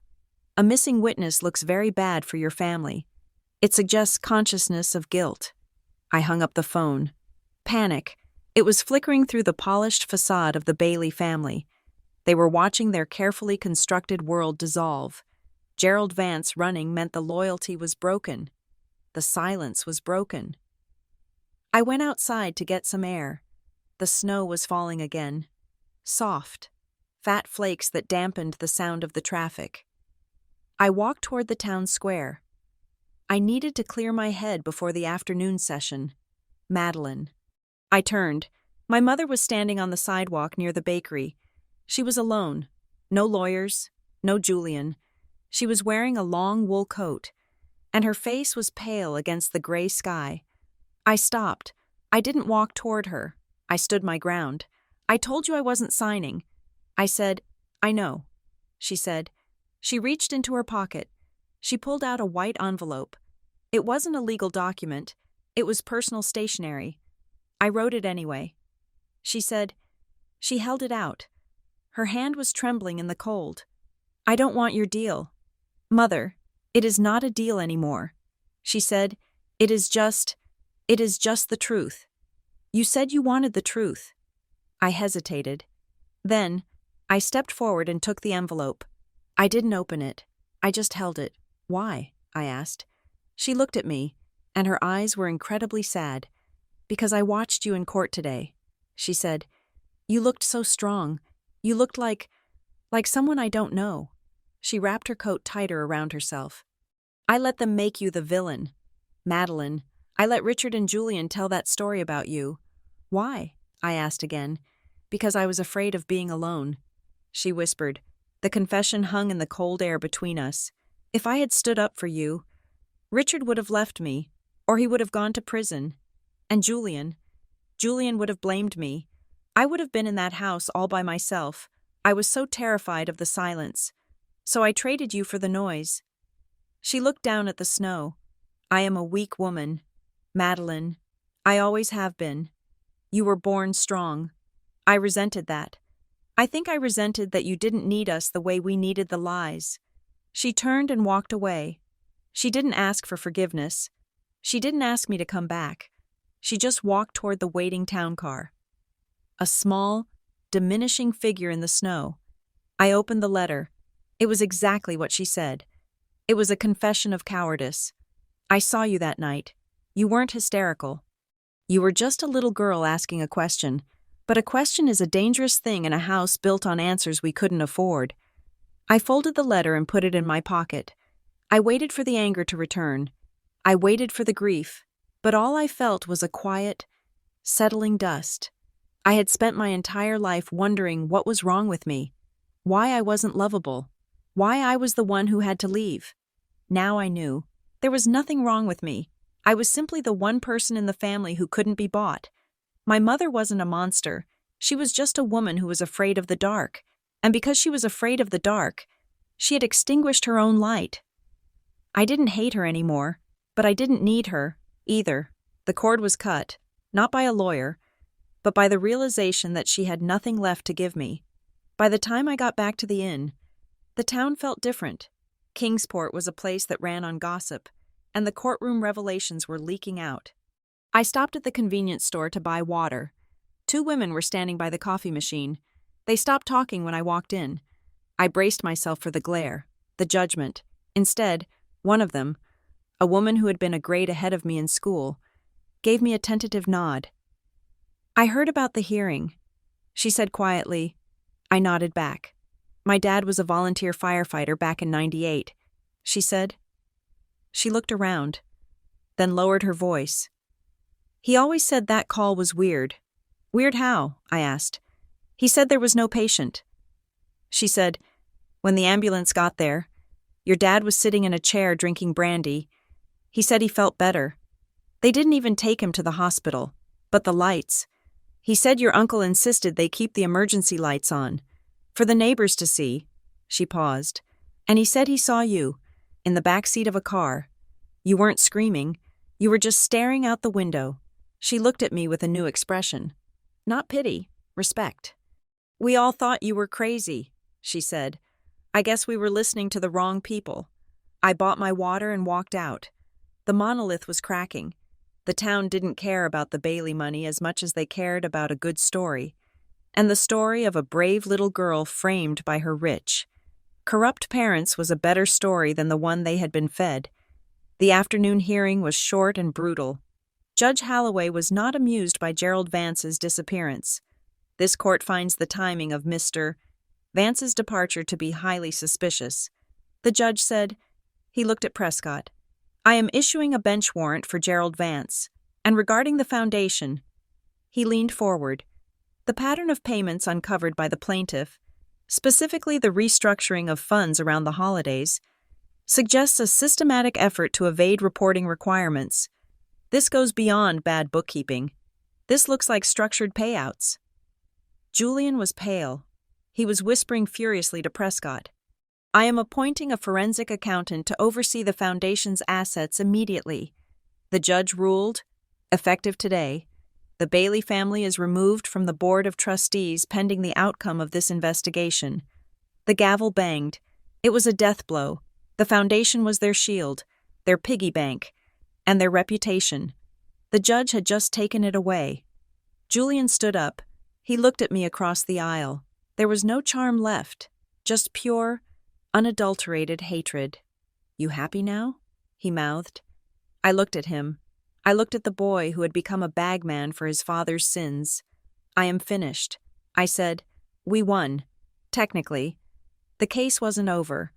[SPEAKER 1] A missing witness looks very bad for your family. It suggests consciousness of guilt. I hung up the phone. Panic. It was flickering through the polished facade of the Bailey family. They were watching their carefully constructed world dissolve. Gerald Vance running meant the loyalty was broken. The silence was broken. I went outside to get some air. The snow was falling again. Soft. Fat flakes that dampened the sound of the traffic. I walked toward the town square. I needed to clear my head before the afternoon session. Madeline. I turned. My mother was standing on the sidewalk near the bakery. She was alone. No lawyers. No Julian. She was wearing a long wool coat, and her face was pale against the gray sky. I stopped. I didn't walk toward her. I stood my ground. I told you I wasn't signing. I said, I know, she said. She reached into her pocket. She pulled out a white envelope. It wasn't a legal document. It was personal stationery. I wrote it anyway. She said. She held it out. Her hand was trembling in the cold. I don't want your deal. Mother, it is not a deal anymore. She said, it is just the truth. You said you wanted the truth. I hesitated. Then, I stepped forward and took the envelope. I didn't open it. I just held it. Why? I asked. She looked at me, and her eyes were incredibly sad. Because I watched you in court today, she said. You looked so strong. You looked like someone I don't know. She wrapped her coat tighter around herself. I let them make you the villain. Madeline, I let Richard and Julian tell that story about you. Why? I asked again. Because I was afraid of being alone. She whispered. The confession hung in the cold air between us. If I had stood up for you, Richard would have left me, or he would have gone to prison. And Julian would have blamed me. I would have been in that house all by myself. I was so terrified of the silence. So I traded you for the noise. She looked down at the snow. I am a weak woman. Madeline, I always have been. You were born strong. I resented that. I think I resented that you didn't need us the way we needed the lies. She turned and walked away. She didn't ask for forgiveness. She didn't ask me to come back. She just walked toward the waiting town car. A small, diminishing figure in the snow. I opened the letter. It was exactly what she said. It was a confession of cowardice. I saw you that night. You weren't hysterical. You were just a little girl asking a question. But a question is a dangerous thing in a house built on answers we couldn't afford. I folded the letter and put it in my pocket. I waited for the anger to return. I waited for the grief. But all I felt was a quiet, settling dust. I had spent my entire life wondering what was wrong with me, why I wasn't lovable, why I was the one who had to leave. Now I knew. There was nothing wrong with me. I was simply the one person in the family who couldn't be bought. My mother wasn't a monster. She was just a woman who was afraid of the dark. And because she was afraid of the dark, she had extinguished her own light. I didn't hate her anymore, but I didn't need her, either. The cord was cut, not by a lawyer, but by the realization that she had nothing left to give me. By the time I got back to the inn, the town felt different. Kingsport was a place that ran on gossip, and the courtroom revelations were leaking out. I stopped at the convenience store to buy water. 2 women were standing by the coffee machine. They stopped talking when I walked in. I braced myself for the glare, the judgment. Instead, one of them, a woman who had been a grade ahead of me in school, gave me a tentative nod. I heard about the hearing, she said quietly. I nodded back. My dad was a volunteer firefighter back in '98, she said. She looked around, then lowered her voice. He always said that call was weird. Weird how? I asked. He said there was no patient. She said, when the ambulance got there, your dad was sitting in a chair drinking brandy. He said he felt better. They didn't even take him to the hospital. But the lights. He said your uncle insisted they keep the emergency lights on. For the neighbors to see. She paused. And he said he saw you, in the back seat of a car. You weren't screaming. You were just staring out the window. She looked at me with a new expression. Not pity, respect. We all thought you were crazy, she said. I guess we were listening to the wrong people. I bought my water and walked out. The monolith was cracking. The town didn't care about the Bailey money as much as they cared about a good story. And the story of a brave little girl framed by her rich, corrupt parents was a better story than the one they had been fed. The afternoon hearing was short and brutal. Judge Holloway was not amused by Gerald Vance's disappearance. This court finds the timing of Mr. Vance's departure to be highly suspicious. The judge said. He looked at Prescott. I am issuing a bench warrant for Gerald Vance. And regarding the foundation, he leaned forward. The pattern of payments uncovered by the plaintiff, specifically the restructuring of funds around the holidays, suggests a systematic effort to evade reporting requirements. This goes beyond bad bookkeeping. This looks like structured payouts. Julian was pale. He was whispering furiously to Prescott. I am appointing a forensic accountant to oversee the foundation's assets immediately. The judge ruled, effective today, the Bailey family is removed from the board of trustees pending the outcome of this investigation. The gavel banged. It was a death blow. The foundation was their shield, their piggy bank, and their reputation. The judge had just taken it away. Julian stood up. He looked at me across the aisle. There was no charm left, just pure, unadulterated hatred. You happy now? He mouthed. I looked at him. I looked at the boy who had become a bagman for his father's sins. I am finished. I said, we won. Technically. The case wasn't over.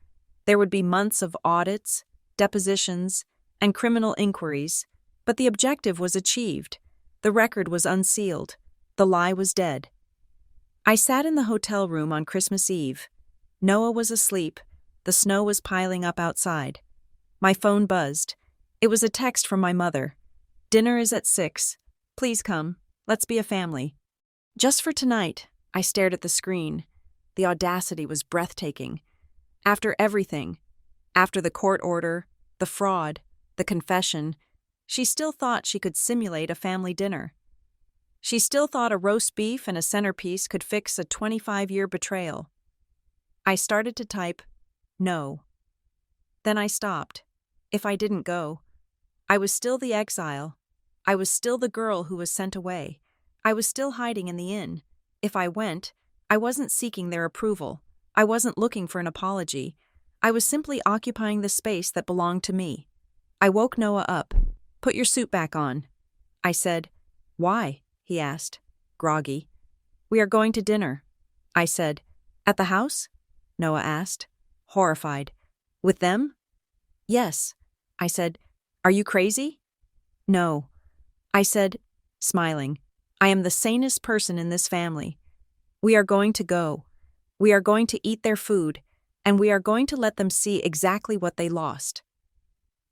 [SPEAKER 1] There would be months of audits, depositions, and criminal inquiries, but the objective was achieved. The record was unsealed. The lie was dead. I sat in the hotel room on Christmas Eve. Noah was asleep. The snow was piling up outside. My phone buzzed. It was a text from my mother. Dinner is at 6. Please come. Let's be a family. Just for tonight, I stared at the screen. The audacity was breathtaking. After everything, after the court order, the fraud, the confession, she still thought she could simulate a family dinner. She still thought a roast beef and a centerpiece could fix a 25-year betrayal. I started to type, no. Then I stopped. If I didn't go, I was still the exile. I was still the girl who was sent away. I was still hiding in the inn. If I went, I wasn't seeking their approval. I wasn't looking for an apology. I was simply occupying the space that belonged to me. I woke Noah up. Put your suit back on. I said, why? He asked, groggy. We are going to dinner. I said, at the house? Noah asked, horrified. With them? Yes. I said, are you crazy? No. I said, smiling, I am the sanest person in this family. We are going to go. We are going to eat their food, and we are going to let them see exactly what they lost.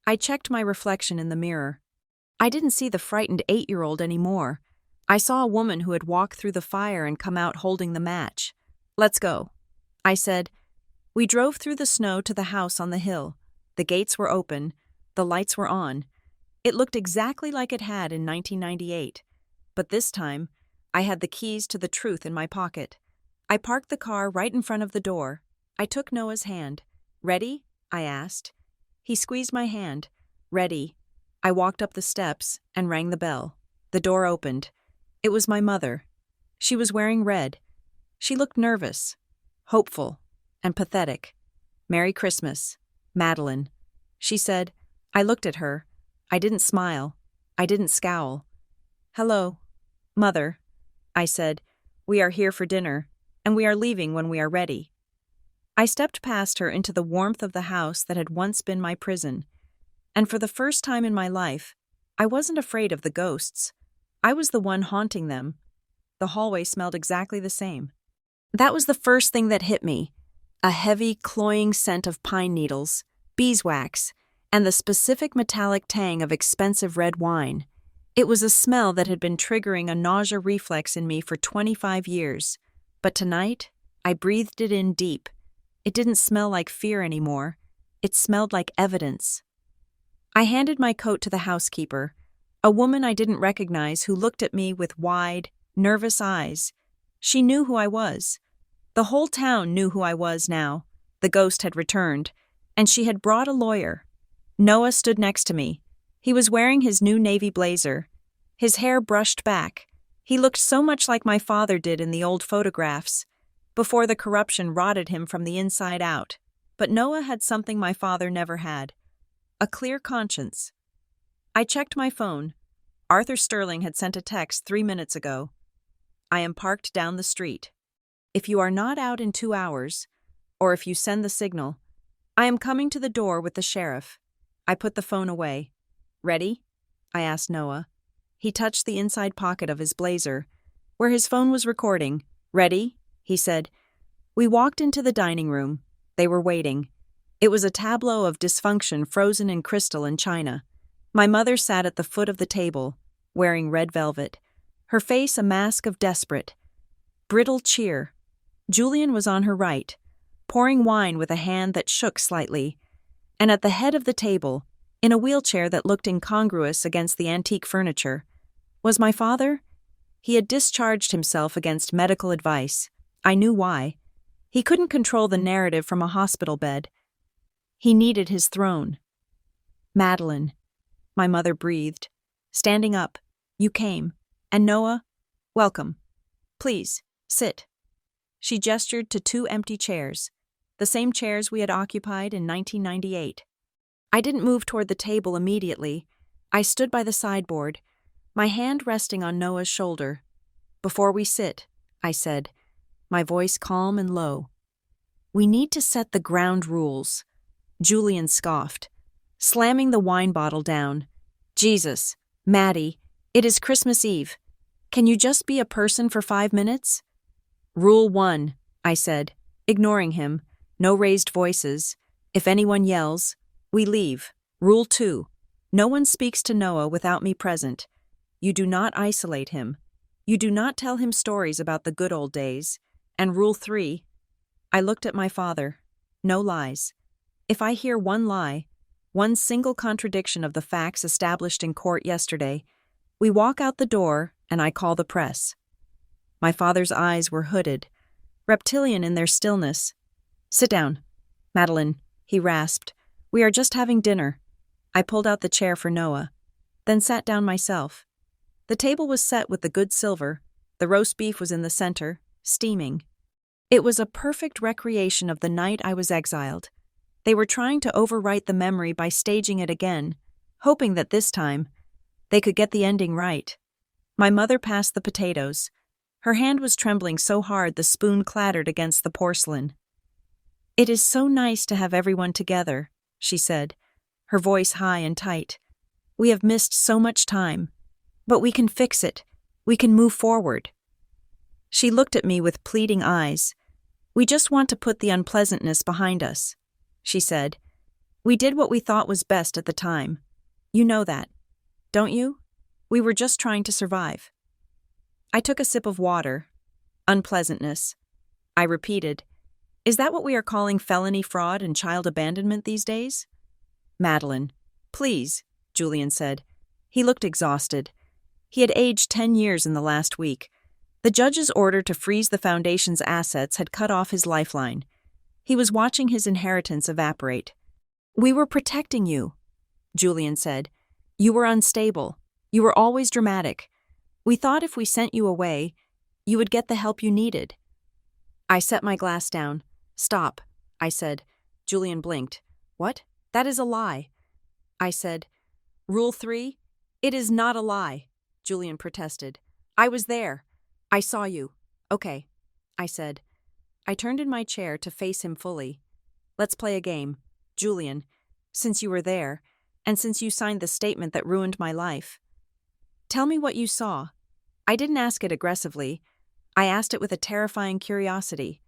[SPEAKER 1] I checked my reflection in the mirror. I didn't see the frightened 8-year-old anymore. I saw a woman who had walked through the fire and come out holding the match. Let's go. I said. We drove through the snow to the house on the hill. The gates were open. The lights were on. It looked exactly like it had in 1998. But this time, I had the keys to the truth in my pocket. I parked the car right in front of the door. I took Noah's hand. Ready? I asked. He squeezed my hand. Ready. I walked up the steps and rang the bell. The door opened. It was my mother. She was wearing red. She looked nervous, hopeful, and pathetic. Merry Christmas, Madeline. She said. I looked at her. I didn't smile. I didn't scowl. Hello, Mother. I said. We are here for dinner, and we are leaving when we are ready. I stepped past her into the warmth of the house that had once been my prison, and for the first time in my life, I wasn't afraid of the ghosts. I was the one haunting them. The hallway smelled exactly the same. That was the first thing that hit me. A heavy, cloying scent of pine needles, beeswax, and the specific metallic tang of expensive red wine. It was a smell that had been triggering a nausea reflex in me for 25 years. But tonight, I breathed it in deep. It didn't smell like fear anymore. It smelled like evidence. I handed my coat to the housekeeper, a woman I didn't recognize who looked at me with wide, nervous eyes. She knew who I was. The whole town knew who I was now. The ghost had returned, and she had brought a lawyer. Noah stood next to me. He was wearing his new navy blazer. His hair brushed back. He looked so much like my father did in the old photographs, before the corruption rotted him from the inside out. But Noah had something my father never had. A clear conscience. I checked my phone. Arthur Sterling had sent a text 3 minutes ago. I am parked down the street. If you are not out in 2 hours, or if you send the signal, I am coming to the door with the sheriff. I put the phone away. Ready? I asked Noah. He touched the inside pocket of his blazer, where his phone was recording. Ready? He said. We walked into the dining room. They were waiting. It was a tableau of dysfunction frozen in crystal and china. My mother sat at the foot of the table, wearing red velvet, her face a mask of desperate, brittle cheer. Julian was on her right, pouring wine with a hand that shook slightly, and at the head of the table, in a wheelchair that looked incongruous against the antique furniture, was my father. He had discharged himself against medical advice. I knew why. He couldn't control the narrative from a hospital bed. He needed his throne. "Madeline," my mother breathed, standing up. "You came. And Noah, welcome. Please, sit." She gestured to 2 empty chairs, the same chairs we had occupied in 1998. I didn't move toward the table immediately. I stood by the sideboard, my hand resting on Noah's shoulder. "Before we sit," I said, my voice calm and low, "we need to set the ground rules." Julian scoffed, slamming the wine bottle down. "Jesus, Maddie, it is Christmas Eve. Can you just be a person for 5 minutes?" "Rule 1, I said, ignoring him. "No raised voices. If anyone yells, we leave." "Rule 2, no one speaks to Noah without me present. You do not isolate him. You do not tell him stories about the good old days. And Rule 3, I looked at my father. No lies. If I hear one lie, one single contradiction of the facts established in court yesterday, we walk out the door and I call the press." My father's eyes were hooded, reptilian in their stillness. "Sit down, Madeline," he rasped. "We are just having dinner." I pulled out the chair for Noah, then sat down myself. The table was set with the good silver. The roast beef was in the center, steaming. It was a perfect recreation of the night I was exiled. They were trying to overwrite the memory by staging it again, hoping that this time they could get the ending right. My mother passed the potatoes. Her hand was trembling so hard the spoon clattered against the porcelain. "It is so nice to have everyone together," she said, her voice high and tight. "We have missed so much time. But we can fix it. We can move forward." She looked at me with pleading eyes. "We just want to put the unpleasantness behind us," she said. "We did what we thought was best at the time. You know that, don't you? We were just trying to survive." I took a sip of water. "Unpleasantness," I repeated. "Is that what we are calling felony fraud and child abandonment these days?" "Madeline, please," Julian said. He looked exhausted. He had aged 10 years in the last week. The judge's order to freeze the foundation's assets had cut off his lifeline. He was watching his inheritance evaporate. "We were protecting you," Julian said. "You were unstable. You were always dramatic. We thought if we sent you away, you would get the help you needed." I set my glass down. "Stop," I said. Julian blinked. "What? That is a lie." I said, "Rule 3? It is not a lie," Julian protested. "I was there. I saw you." "Okay," I said. I turned in my chair to face him fully. "Let's play a game. Julian, since you were there, and since you signed the statement that ruined my life. Tell me what you saw." I didn't ask it aggressively. I asked it with a terrifying curiosity.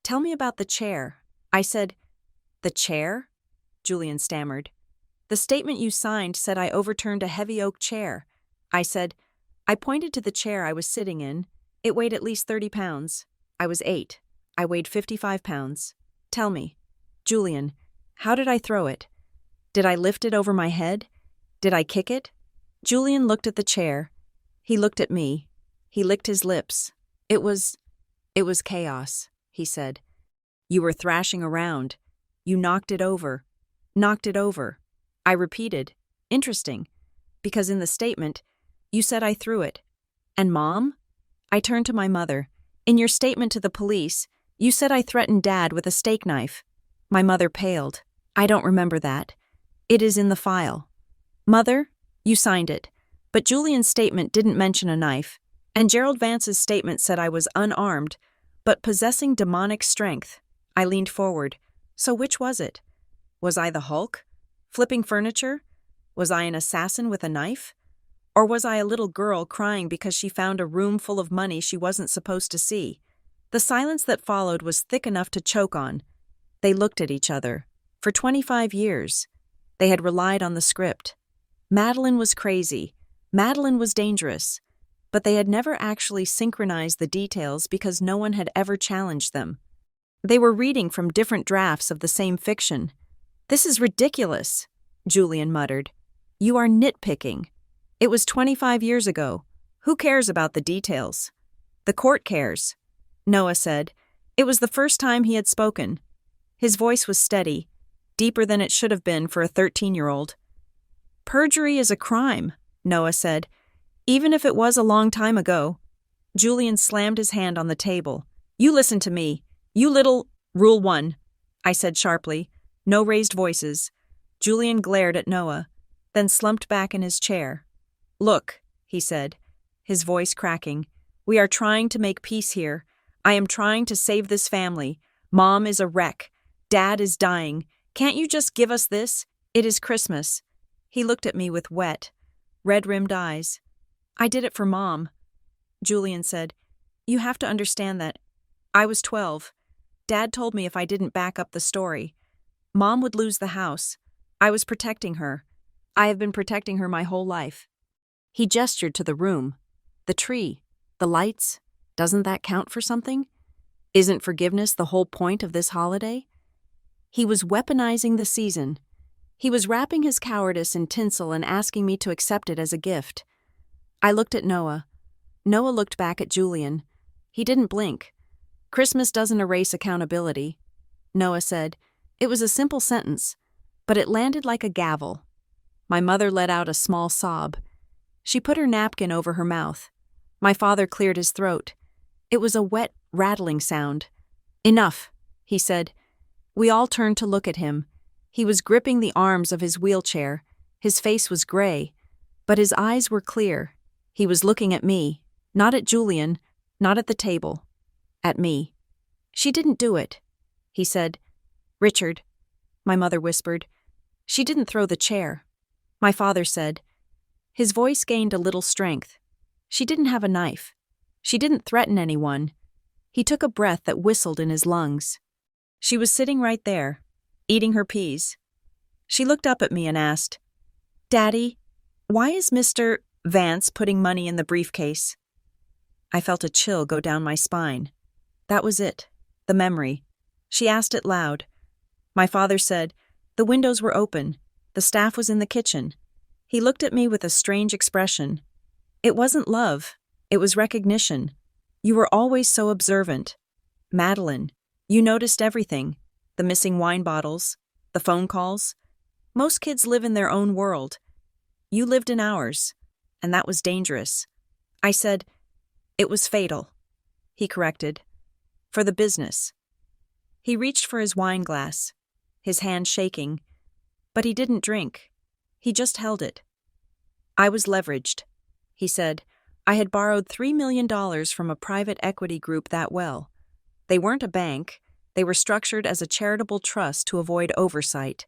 [SPEAKER 1] "Tell me about the chair." I said, "The chair?" Julian stammered. "The statement you signed said I overturned a heavy oak chair." I said, I pointed to the chair I was sitting in. It weighed at least 30 pounds. I was 8. I weighed 55 pounds. "Tell me, Julian, how did I throw it? Did I lift it over my head? Did I kick it?" Julian looked at the chair. He looked at me. He licked his lips. It was chaos," he said. "You were thrashing around. You knocked it over. Knocked it over." I repeated, "Interesting, because in the statement, you said I threw it. And Mom?" I turned to my mother. "In your statement to the police, you said I threatened Dad with a steak knife." My mother paled. "I don't remember that. It is in the file." "Mother, you signed it. But Julian's statement didn't mention a knife. And Gerald Vance's statement said I was unarmed, but possessing demonic strength." I leaned forward. "So which was it? Was I the Hulk? Flipping furniture? Was I an assassin with a knife? Or was I a little girl crying because she found a room full of money she wasn't supposed to see?" The silence that followed was thick enough to choke on. They looked at each other. For 25 years, they had relied on the script. Madeline was crazy. Madeline was dangerous. but they had never actually synchronized the details because no one had ever challenged them. They were reading from different drafts of the same fiction. "This is ridiculous," Julian muttered. "You are nitpicking. It was 25 years ago. Who cares about the details?" "The court cares," Noah said. It was the first time he had spoken. His voice was steady, deeper than it should have been for a 13-year-old. "Perjury is a crime," Noah said, "even if it was a long time ago." Julian slammed his hand on the table. "You listen to me. You little— Rule 1, I said sharply. No raised voices. Julian glared at Noah, then slumped back in his chair. "Look," he said, his voice cracking. "We are trying to make peace here. I am trying to save this family. Mom is a wreck. Dad is dying. Can't you just give us this? It is Christmas." He looked at me with wet, red-rimmed eyes. "I did it for Mom," Julian said. "You have to understand that. I was 12. Dad told me if I didn't back up the story, Mom would lose the house. I was protecting her. I have been protecting her my whole life." He gestured to the room. "The tree, the lights, doesn't that count for something? Isn't forgiveness the whole point of this holiday?" He was weaponizing the season. He was wrapping his cowardice in tinsel and asking me to accept it as a gift. I looked at Noah. Noah looked back at Julian. He didn't blink. "Christmas doesn't erase accountability," Noah said. It was a simple sentence, but it landed like a gavel. My mother let out a small sob. She put her napkin over her mouth. My father cleared his throat. It was a wet, rattling sound. "Enough," he said. We all turned to look at him. He was gripping the arms of his wheelchair. His face was gray, but his eyes were clear. He was looking at me, not at Julian, not at the table. At me. "She didn't do it," he said. "Richard," my mother whispered. "She didn't throw the chair," my father said. His voice gained a little strength. "She didn't have a knife. She didn't threaten anyone." He took a breath that whistled in his lungs. "She was sitting right there, eating her peas." She looked up at me and asked, "Daddy, why is Mr. Vance putting money in the briefcase?" I felt a chill go down my spine. That was it, the memory. She asked it loud. My father said, "The windows were open. The staff was in the kitchen." He looked at me with a strange expression. "It wasn't love. It was recognition. You were always so observant. Madeline, you noticed everything. The missing wine bottles, the phone calls. Most kids live in their own world. You lived in ours, and that was dangerous." I said, "It was fatal," he corrected. "For the business." He reached for his wine glass, his hand shaking, but he didn't drink. He just held it. "I was leveraged," he said. "I had borrowed $3 million from a private equity group that well. They weren't a bank. They were structured as a charitable trust to avoid oversight.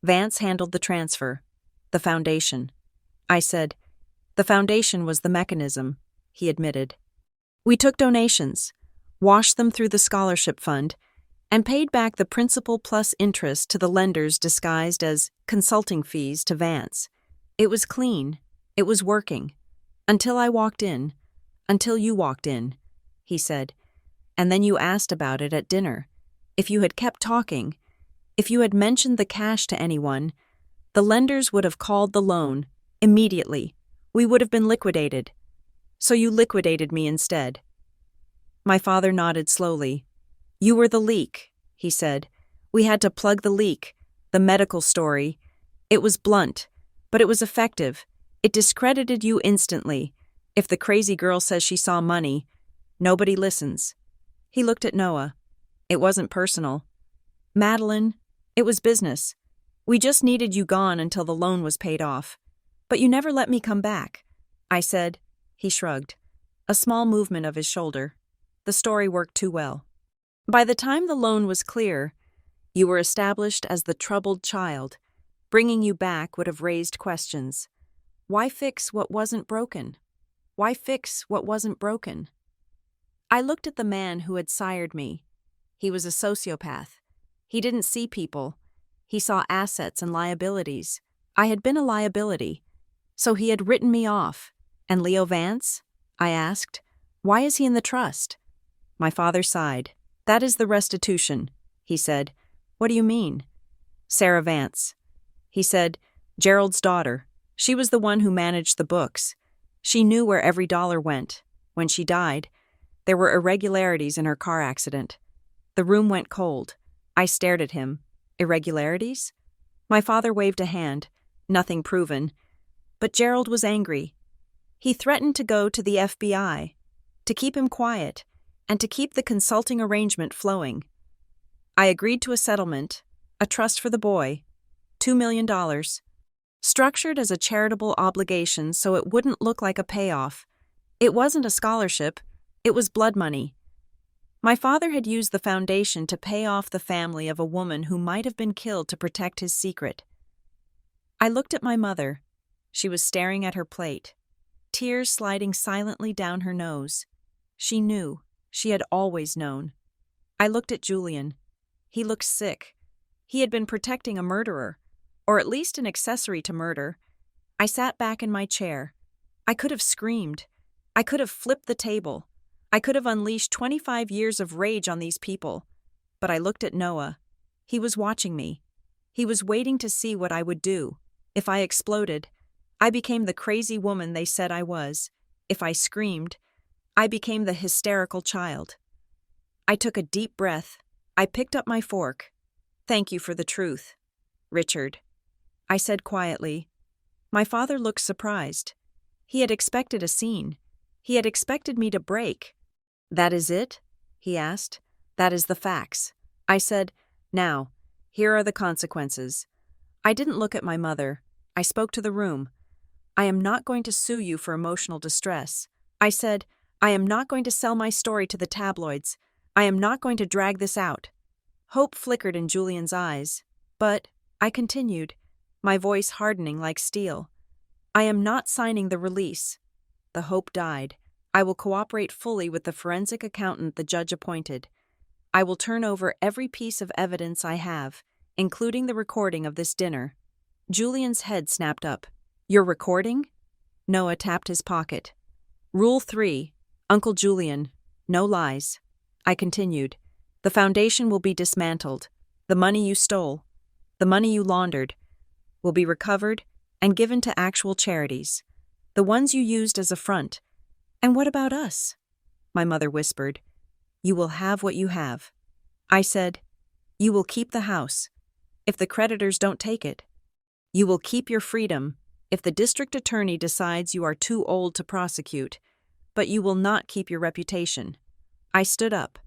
[SPEAKER 1] Vance handled the transfer. The foundation." I said, "The foundation was the mechanism," he admitted. "We took donations, washed them through the scholarship fund, and paid back the principal plus interest to the lenders disguised as consulting fees to Vance. It was clean. It was working. Until I walked in. Until you walked in," he said. "And then you asked about it at dinner. If you had kept talking, if you had mentioned the cash to anyone, the lenders would have called the loan immediately. We would have been liquidated. So you liquidated me instead." My father nodded slowly. "You were the leak," he said. "We had to plug the leak, the medical story. It was blunt, but it was effective. It discredited you instantly. If the crazy girl says she saw money, nobody listens." He looked at Noah. "It wasn't personal. Madeline, it was business. We just needed you gone until the loan was paid off. But you never let me come back," I said. He shrugged, a small movement of his shoulder. The story worked too well. "By the time the loan was clear, you were established as the troubled child. Bringing you back would have raised questions. Why fix what wasn't broken? Why fix what wasn't broken?" I looked at the man who had sired me. He was a sociopath. He didn't see people. He saw assets and liabilities. I had been a liability. So he had written me off. And Leo Vance? I asked. "Why is he in the trust?" My father sighed. "That is the restitution," he said. "What do you mean?" "Sarah Vance." He said, "Gerald's daughter. She was the one who managed the books. She knew where every dollar went. When she died, there were irregularities in her car accident." The room went cold. I stared at him. Irregularities? My father waved a hand. Nothing proven. But Gerald was angry. He threatened to go to the FBI, to keep him quiet, and to keep the consulting arrangement flowing. I agreed to a settlement, a trust for the boy, $2 million, structured as a charitable obligation so it wouldn't look like a payoff. It wasn't a scholarship, it was blood money. My father had used the foundation to pay off the family of a woman who might have been killed to protect his secret. I looked at my mother. She was staring at her plate, tears sliding silently down her nose. She knew. She had always known. I looked at Julian. He looked sick. He had been protecting a murderer, or at least an accessory to murder. I sat back in my chair. I could have screamed. I could have flipped the table. I could have unleashed 25 years of rage on these people. But I looked at Noah. He was watching me. He was waiting to see what I would do. If I exploded, I became the crazy woman they said I was. If I screamed, I became the hysterical child. I took a deep breath. I picked up my fork. "Thank you for the truth, Richard," I said quietly. My father looked surprised. He had expected a scene. He had expected me to break. "That is it?" he asked. "That is the facts." I said, "Now, here are the consequences." I didn't look at my mother. I spoke to the room. "I am not going to sue you for emotional distress." I said, "I am not going to sell my story to the tabloids. I am not going to drag this out." Hope flickered in Julian's eyes. "But," I continued, my voice hardening like steel, "I am not signing the release." The hope died. "I will cooperate fully with the forensic accountant the judge appointed. I will turn over every piece of evidence I have, including the recording of this dinner." Julian's head snapped up. "You're recording?" Noah tapped his pocket. "Rule 3, Uncle Julian, no lies." I continued. "The foundation will be dismantled. The money you stole, the money you laundered, will be recovered and given to actual charities. The ones you used as a front. And what about us?" My mother whispered. "You will have what you have." I said, "You will keep the house, if the creditors don't take it. You will keep your freedom, if the district attorney decides you are too old to prosecute, but you will not keep your reputation." I stood up.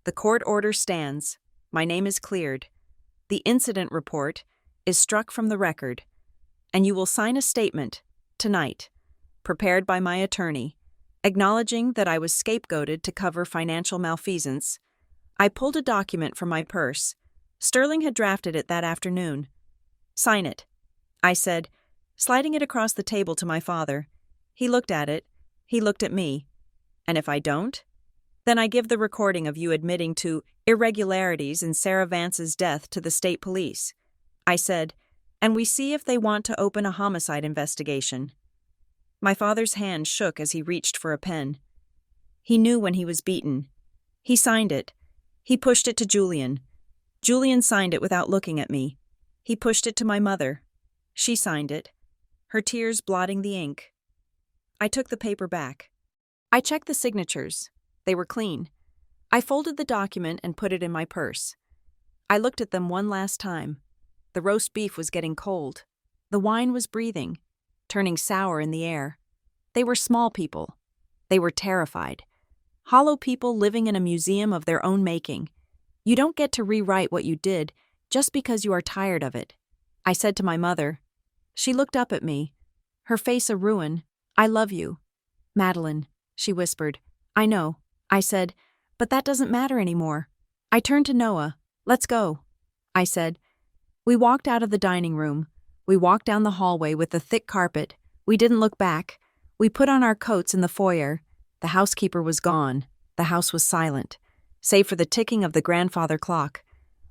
[SPEAKER 1] "The court order stands. My name is cleared. The incident report is struck from the record, and you will sign a statement, tonight, prepared by my attorney, acknowledging that I was scapegoated to cover financial malfeasance." I pulled a document from my purse. Sterling had drafted it that afternoon. "Sign it," I said, sliding it across the table to my father. He looked at it. He looked at me. "And if I don't?" "Then I give the recording of you admitting to irregularities in Sarah Vance's death to the state police," I said, "and we see if they want to open a homicide investigation." My father's hand shook as he reached for a pen. He knew when he was beaten. He signed it. He pushed it to Julian. Julian signed it without looking at me. He pushed it to my mother. She signed it, her tears blotting the ink. I took the paper back. I checked the signatures. They were clean. I folded the document and put it in my purse. I looked at them one last time. The roast beef was getting cold. The wine was breathing, turning sour in the air. They were small people. They were terrified. Hollow people living in a museum of their own making. You don't get to rewrite what you did just because you are tired of it. I said to my mother. She looked up at me, her face a ruin. "I love you." "Madeline," she whispered. "I know," I said, "but that doesn't matter anymore." I turned to Noah. "Let's go," I said. We walked out of the dining room. We walked down the hallway with the thick carpet. We didn't look back. We put on our coats in the foyer. The housekeeper was gone. The house was silent, save for the ticking of the grandfather clock.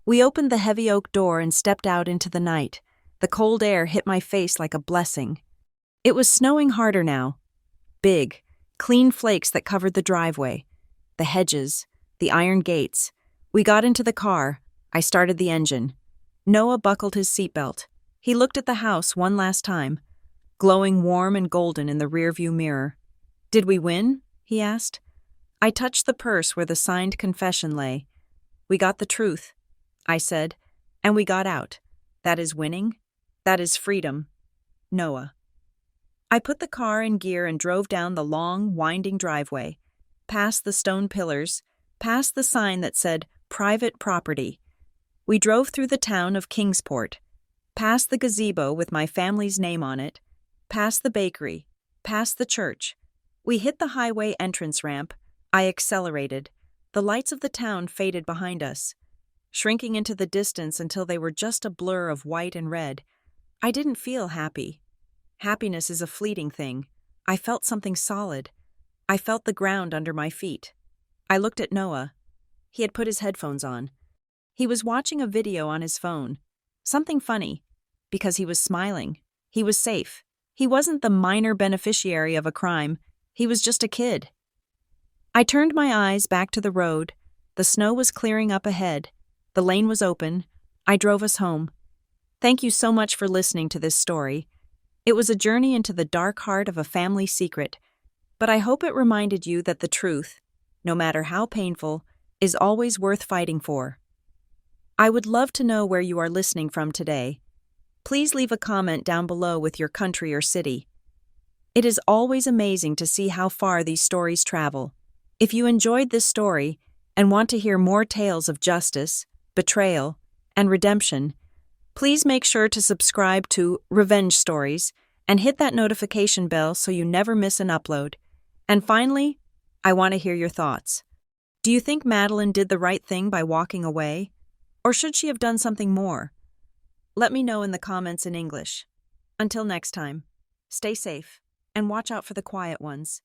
[SPEAKER 1] We opened the heavy oak door and stepped out into the night. The cold air hit my face like a blessing. It was snowing harder now. Big, clean flakes that covered the driveway, the hedges, the iron gates. We got into the car. I started the engine. Noah buckled his seatbelt. He looked at the house one last time, glowing warm and golden in the rearview mirror. "Did we win?" he asked. I touched the purse where the signed confession lay. "We got the truth," I said, "and we got out. That is winning. That is freedom. Noah." I put the car in gear and drove down the long, winding driveway, past the stone pillars, past the sign that said, "Private Property." We drove through the town of Kingsport, past the gazebo with my family's name on it, past the bakery, past the church. We hit the highway entrance ramp. I accelerated. The lights of the town faded behind us, shrinking into the distance until they were just a blur of white and red. I didn't feel happy. Happiness is a fleeting thing. I felt something solid. I felt the ground under my feet. I looked at Noah. He had put his headphones on. He was watching a video on his phone. Something funny, because he was smiling. He was safe. He wasn't the minor beneficiary of a crime. He was just a kid. I turned my eyes back to the road. The snow was clearing up ahead. The lane was open. I drove us home. Thank you so much for listening to this story. It was a journey into the dark heart of a family secret, but I hope it reminded you that the truth, no matter how painful, is always worth fighting for. I would love to know where you are listening from today. Please leave a comment down below with your country or city. It is always amazing to see how far these stories travel. If you enjoyed this story and want to hear more tales of justice, betrayal, and redemption, please make sure to subscribe to Revenge Stories and hit that notification bell so you never miss an upload. And finally, I want to hear your thoughts. Do you think Madeline did the right thing by walking away? Or should she have done something more? Let me know in the comments in English. Until next time, stay safe and watch out for the quiet ones.